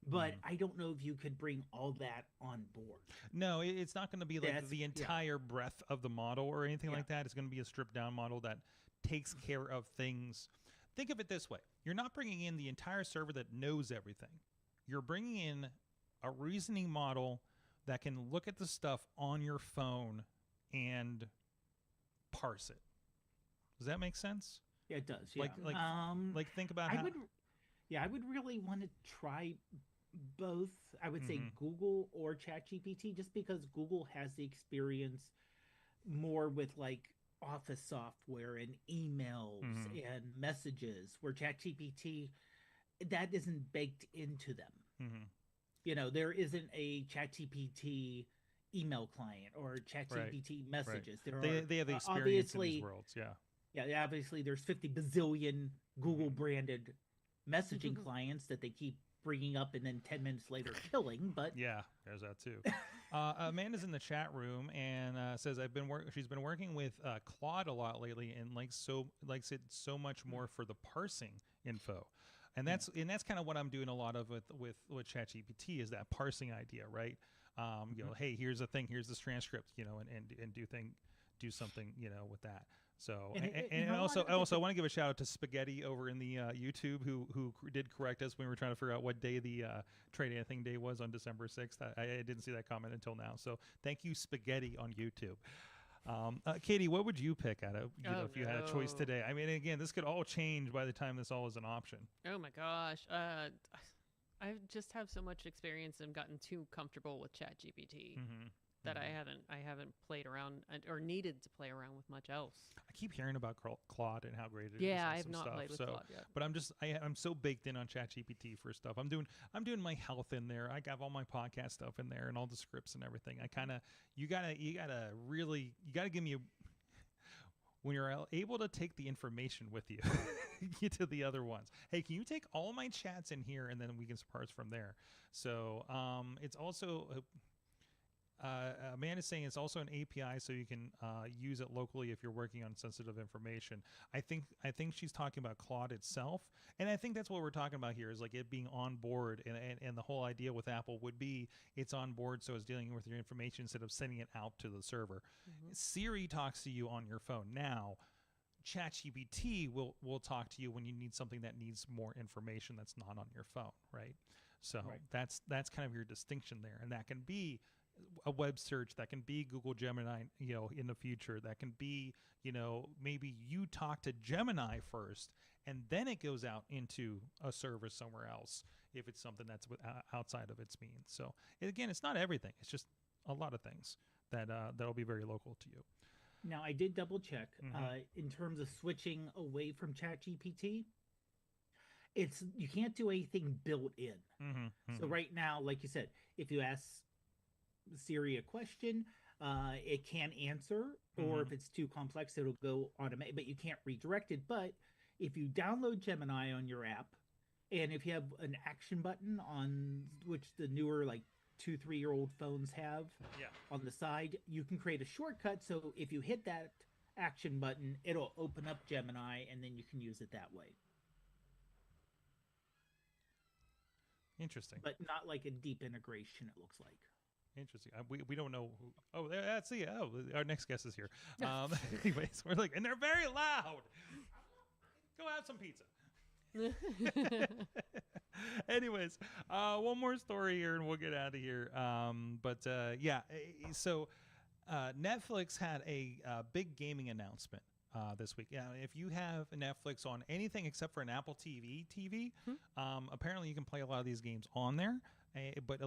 But I don't know if you could bring all that on board. No, it's not going to be the entire breadth of the model or anything like that. It's going to be a stripped down model that takes care of things. Think of it this way. You're not bringing in the entire server that knows everything. You're bringing in a reasoning model that can look at the stuff on your phone and parse it. Does that make sense? Yeah, it does. Yeah. Think about I would really want to try both. I would say Google or ChatGPT, just because Google has the experience more with Office software and emails and messages, where ChatGPT, that isn't baked into them. There isn't a ChatGPT email client or ChatGPT messages. They have the experience in these worlds, Yeah, obviously there's 50 bazillion Google branded messaging clients that they keep bringing up and then 10 minutes later killing. But yeah, there's that too. Amanda's in the chat room and says she's been working with Claude a lot lately, and likes it so much more for the parsing info. And that's kind of what I'm doing a lot of with ChatGPT, is that parsing idea, right? Hey, here's the thing, here's this transcript, and do something, with that. So, And and a lot also, of I the also want to give a shout out to Spaghetti over in the YouTube who did correct us when we were trying to figure out what day the Trade Anything Day was on December 6th. I didn't see that comment until now. So thank you, Spaghetti on YouTube. Katie, what would you pick out of if you had a choice today? I mean, again, this could all change by the time this all is an option. Oh my gosh. I just have so much experience and gotten too comfortable with ChatGPT that I haven't played around or needed to play around with much else. I keep hearing about Claude and how great it is. Yeah, and I have some not stuff. played with Claude yet. But I'm so baked in on ChatGPT for stuff. I'm doing my health in there. I got all my podcast stuff in there and all the scripts and everything. I kind of you gotta give me when you're able to take the information with you get to the other ones. Hey, can you take all my chats in here and then we can parse from there? So it's also Amanda's saying it's also an API, so you can use it locally if you're working on sensitive information. I think she's talking about Claude itself, and I think that's what we're talking about here is like it being on board, and the whole idea with Apple would be it's on board, so it's dealing with your information instead of sending it out to the server. Siri talks to you on your phone now. ChatGPT will talk to you when you need something that needs more information that's not on your phone, right? So that's kind of your distinction there, and that can be a web search, that can be Google Gemini, in the future, that can be, maybe you talk to Gemini first and then it goes out into a service somewhere else if it's something that's outside of its means. So again, it's not everything. It's just a lot of things that'll be very local to you. Now, I did double check in terms of switching away from ChatGPT. You can't do anything built in. So right now, like you said, if you ask Siri a question, it can answer, or if it's too complex, it'll go automatic, but you can't redirect it. But if you download Gemini on your app, and if you have an action button on which the newer 2-3-year-old phones have on the side, you can create a shortcut. So if you hit that action button, it'll open up Gemini, and then you can use it that way. Interesting. But not like a deep integration, it looks like. Interesting. We don't know who. Oh, that's our next guest is here. Anyways, we're and they're very loud. Go have some pizza. Anyways, one more story here and we'll get out of here. So Netflix had a big gaming announcement this week. If you have Netflix on anything except for an Apple TV, apparently you can play a lot of these games on there. But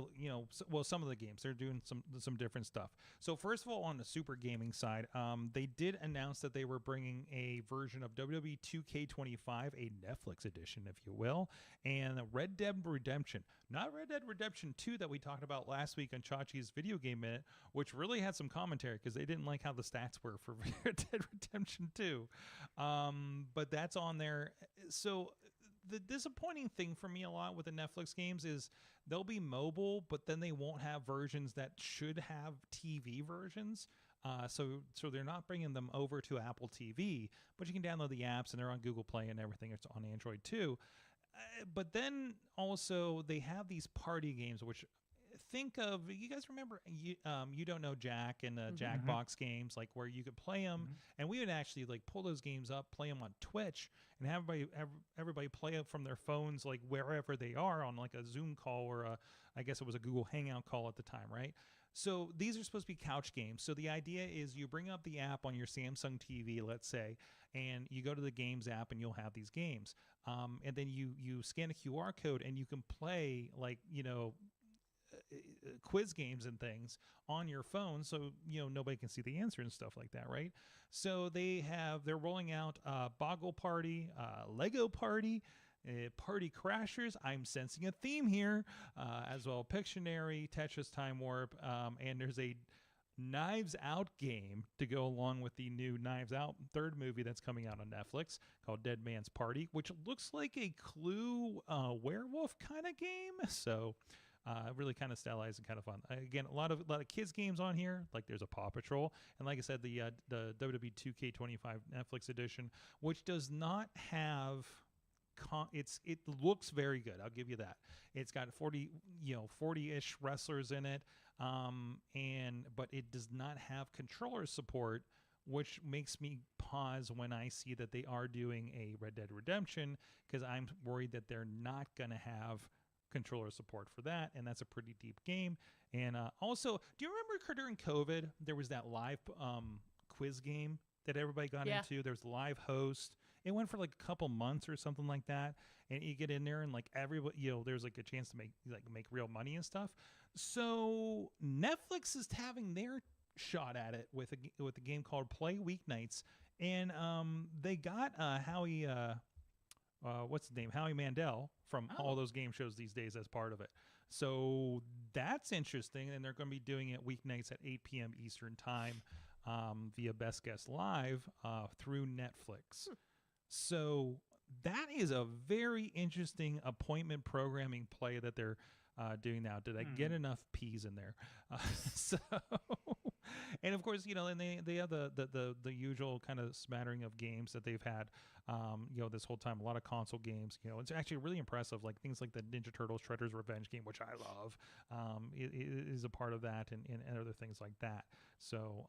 some of the games, they're doing some different stuff. So first of all, on the super gaming side, they did announce that they were bringing a version of WWE 2K25, a Netflix edition, if you will, and Red Dead Redemption. Not Red Dead Redemption 2 that we talked about last week on Chachi's Video Game Minute, which really had some commentary because they didn't like how the stats were for Red Dead Redemption 2. But that's on there. So the disappointing thing for me a lot with the Netflix games is they'll be mobile, but then they won't have versions that should have TV versions. So they're not bringing them over to Apple TV, but you can download the apps and they're on Google Play and everything. It's on Android too. But then also they have these party games, which think of, you guys remember You Don't Know Jack and the Jackbox games, where you could play them and we would actually pull those games up, play them on Twitch, and have everybody play it from their phones wherever they are on a Zoom call or I guess it was a Google Hangout call at the time, right? So these are supposed to be couch games. So the idea is you bring up the app on your Samsung TV, let's say, and you go to the games app and you'll have these games. And then you scan a QR code and you can play quiz games and things on your phone, so nobody can see the answer and stuff like that, right? So they're rolling out Boggle Party, Lego Party, Party Crashers. I'm sensing a theme here, as well Pictionary, Tetris Time Warp, and there's a Knives Out game to go along with the new Knives Out third movie that's coming out on Netflix called Dead Man's Party, which looks like a Clue werewolf kind of game. So really kind of stylized and kind of fun. Again, a lot of kids games on here. There's a Paw Patrol, and like I said, the WWE 2K25 Netflix edition, which does not have. It looks very good. I'll give you that. It's got 40-ish wrestlers in it, but it does not have controller support, which makes me pause when I see that they are doing a Red Dead Redemption, because I'm worried that they're not going to have controller support for that, and that's a pretty deep game. And also, do you remember during COVID, there was that live quiz game that everybody got into? There was a live host. It went for like a couple months or something like that, and you get in there and like everybody, there's like a chance to make real money and stuff. So Netflix is having their shot at it with a game called Play Weeknights, and they got Howie what's his name, Howie Mandel from all those game shows these days as part of it. So that's interesting, and they're going to be doing it weeknights at 8 p.m. Eastern time via Best Guest Live through Netflix. So that is a very interesting appointment programming play that they're doing now. Did I get enough P's in there? So, and of course, and they have the usual kind of smattering of games that they've had, this whole time. A lot of console games. It's actually really impressive. Like things like the Ninja Turtles Shredder's Revenge game, which I love, it is a part of that, and other things like that. So,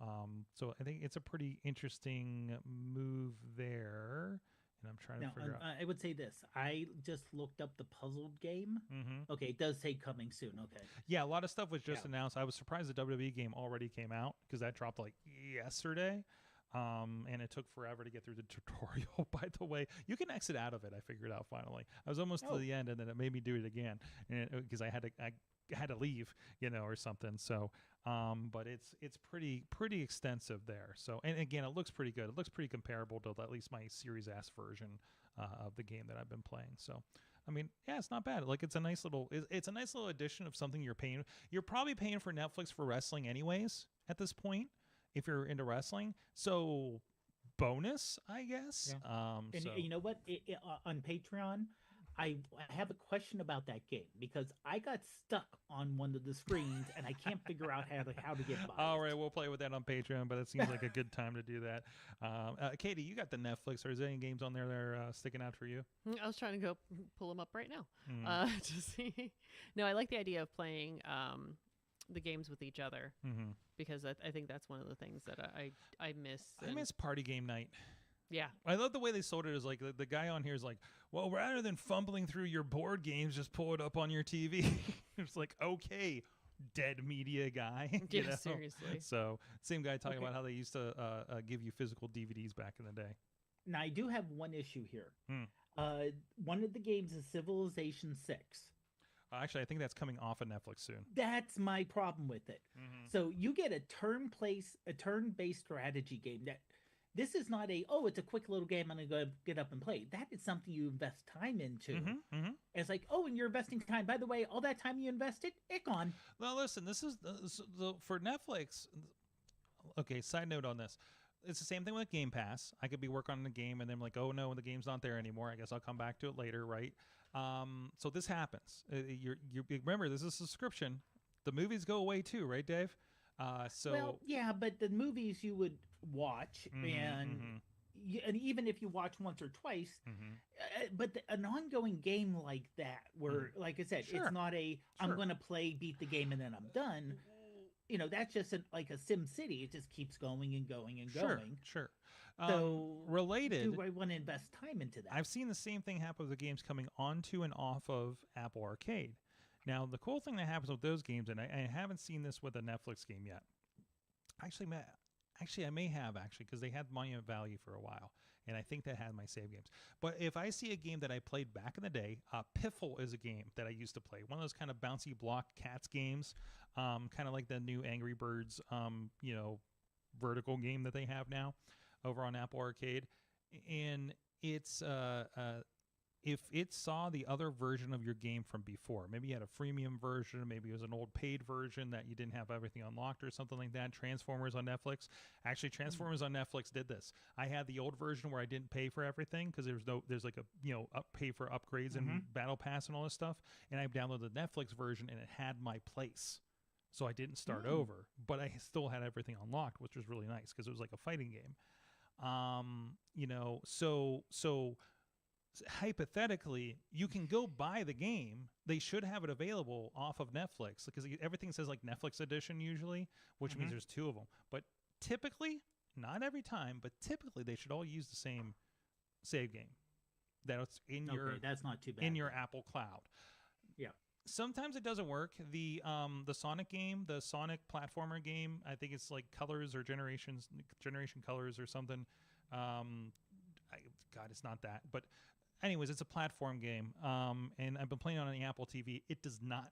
so I think it's a pretty interesting move there. And I'm trying to figure out. I would say this. I just looked up the puzzled game. Mm-hmm. Okay, it does say coming soon. Okay. Yeah, a lot of stuff was just announced. I was surprised the WWE game already came out, because that dropped like yesterday. And it took forever to get through the tutorial, by the way. You can exit out of it, I figured out finally. I was almost to the end, and then it made me do it again, because I had to leave, or something. So, but it's pretty extensive there. So, and again, it looks pretty good. It looks pretty comparable to at least my Series S version of the game that I've been playing. So, I mean, yeah, it's not bad. Like, it's a nice little addition of something you're paying. You're probably paying for Netflix for wrestling anyways at this point, if you're into wrestling. So, bonus, I guess. Yeah. And you know what? On Patreon, I have a question about that game, because I got stuck on one of the screens and I can't figure out how to get by. All right, we'll play with that on Patreon, but it seems like a good time to do that. Katie, you got the Netflix. Are there any games on there that are sticking out for you? I was trying to go pull them up right now to see. No, I like the idea of playing the games with each other, because I think that's one of the things that I miss. I miss party game night. Yeah. I love the way they sold it. Is like the guy on here is like, well, rather than fumbling through your board games, just pull it up on your TV. It's like, okay, dead media guy. Yeah, seriously. So same guy talking about how they used to give you physical DVDs back in the day. Now, I do have one issue here. One of the games is Civilization 6. Actually, I think that's coming off of Netflix soon. That's my problem with it. So you get a turn-based strategy game that. This is not it's a quick little game I'm going to go get up and play. That is something you invest time into. It's like, and you're investing time. By the way, all that time you invested, it gone. Well, listen, this is for Netflix. Okay, side note on this. It's the same thing with Game Pass. I could be working on the game, and then I'm like, oh, no, the game's not there anymore. I guess I'll come back to it later, right? So this happens. You remember, this is a subscription. The movies go away too, right, Dave? Well, yeah, but the movies you would watch, and even if you watch once or twice, but an ongoing game like that, where, like I said, it's not I'm going to play, beat the game, and then I'm done. That's just like a Sim City. It just keeps going and going and going. Sure. So related, do I want to invest time into that? I've seen the same thing happen with the games coming onto and off of Apple Arcade. Now, the cool thing that happens with those games, and I haven't seen this with a Netflix game yet. Actually, I may have, because they had Monument Valley for a while, and I think that had my save games. But if I see a game that I played back in the day, Piffle is a game that I used to play. One of those kind of bouncy block cats games, kind of like the new Angry Birds, vertical game that they have now over on Apple Arcade. And it's if it saw the other version of your game from before, maybe you had a freemium version, maybe it was an old paid version that you didn't have everything unlocked or something like that. Transformers on Netflix. Actually, Transformers on Netflix did this. I had the old version where I didn't pay for everything, because there's like a pay for upgrades and Battle Pass and all this stuff. And I downloaded the Netflix version, and it had my place. So I didn't start over, but I still had everything unlocked, which was really nice, because it was like a fighting game. So hypothetically, you can go buy the game. They should have it available off of Netflix, because everything says like Netflix edition usually, which means there's two of them. But typically, not every time, but typically they should all use the same save game. That's in your that's not too bad. in your Apple Cloud. Yeah. Sometimes it doesn't work. The Sonic game, the Sonic platformer game, I think it's like Colors or Generation Colors or something. God, it's not that. But anyways, it's a platform game, and I've been playing on the Apple TV. It does not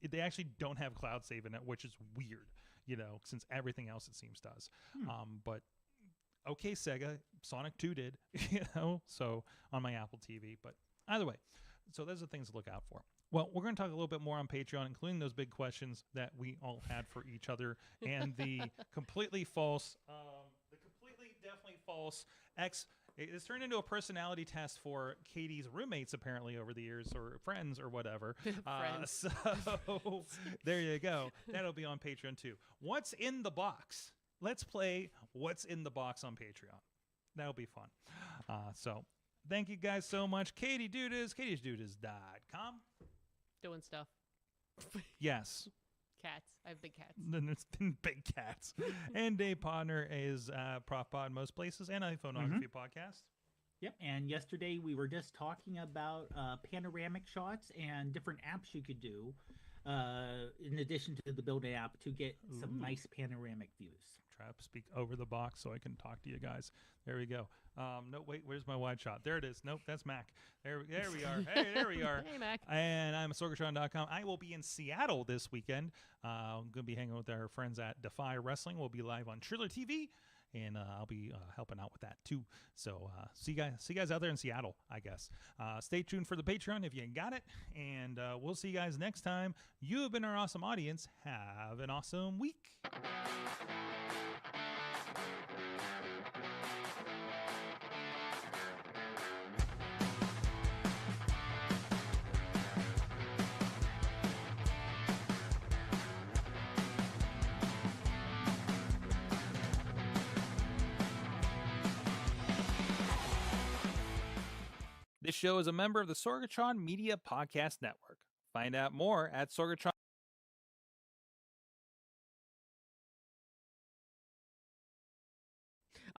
they actually don't have cloud save in it, which is weird, since everything else it seems does. But okay, Sega, Sonic 2 did, so on my Apple TV. But either way, so those are things to look out for. Well, we're going to talk a little bit more on Patreon, including those big questions that we all had for each other, and the completely definitely false it's turned into a personality test for Katie's roommates, apparently, over the years, or friends, or whatever. So there you go. That'll be on Patreon, too. What's in the box? Let's play What's in the Box on Patreon. That'll be fun. So thank you guys so much. Katie Dudas, katiesdudas.com. Doing stuff. Yes. Cats. I have big cats. Then it's been big cats. And Dave Podner is Prof Pod most places and iPhoneography podcast. Yep. And yesterday we were just talking about panoramic shots and different apps you could do in addition to the Build app to get some nice panoramic views. Try to speak over the box so I can talk to you guys. There we go. No, wait, where's my wide shot? There it is. Nope, that's Mac. There we are. Hey, there we are. Hey, Mac. And I'm Sorgatron.com. I will be in Seattle this weekend. I'm going to be hanging with our friends at Defy Wrestling. We'll be live on Triller TV, and I'll be helping out with that too. So see you guys out there in Seattle, I guess. Stay tuned for the Patreon if you got it, and we'll see you guys next time. You have been our awesome audience. Have an awesome week. This show is a member of the Sorgatron Media Podcast Network. Find out more at Sorgatron.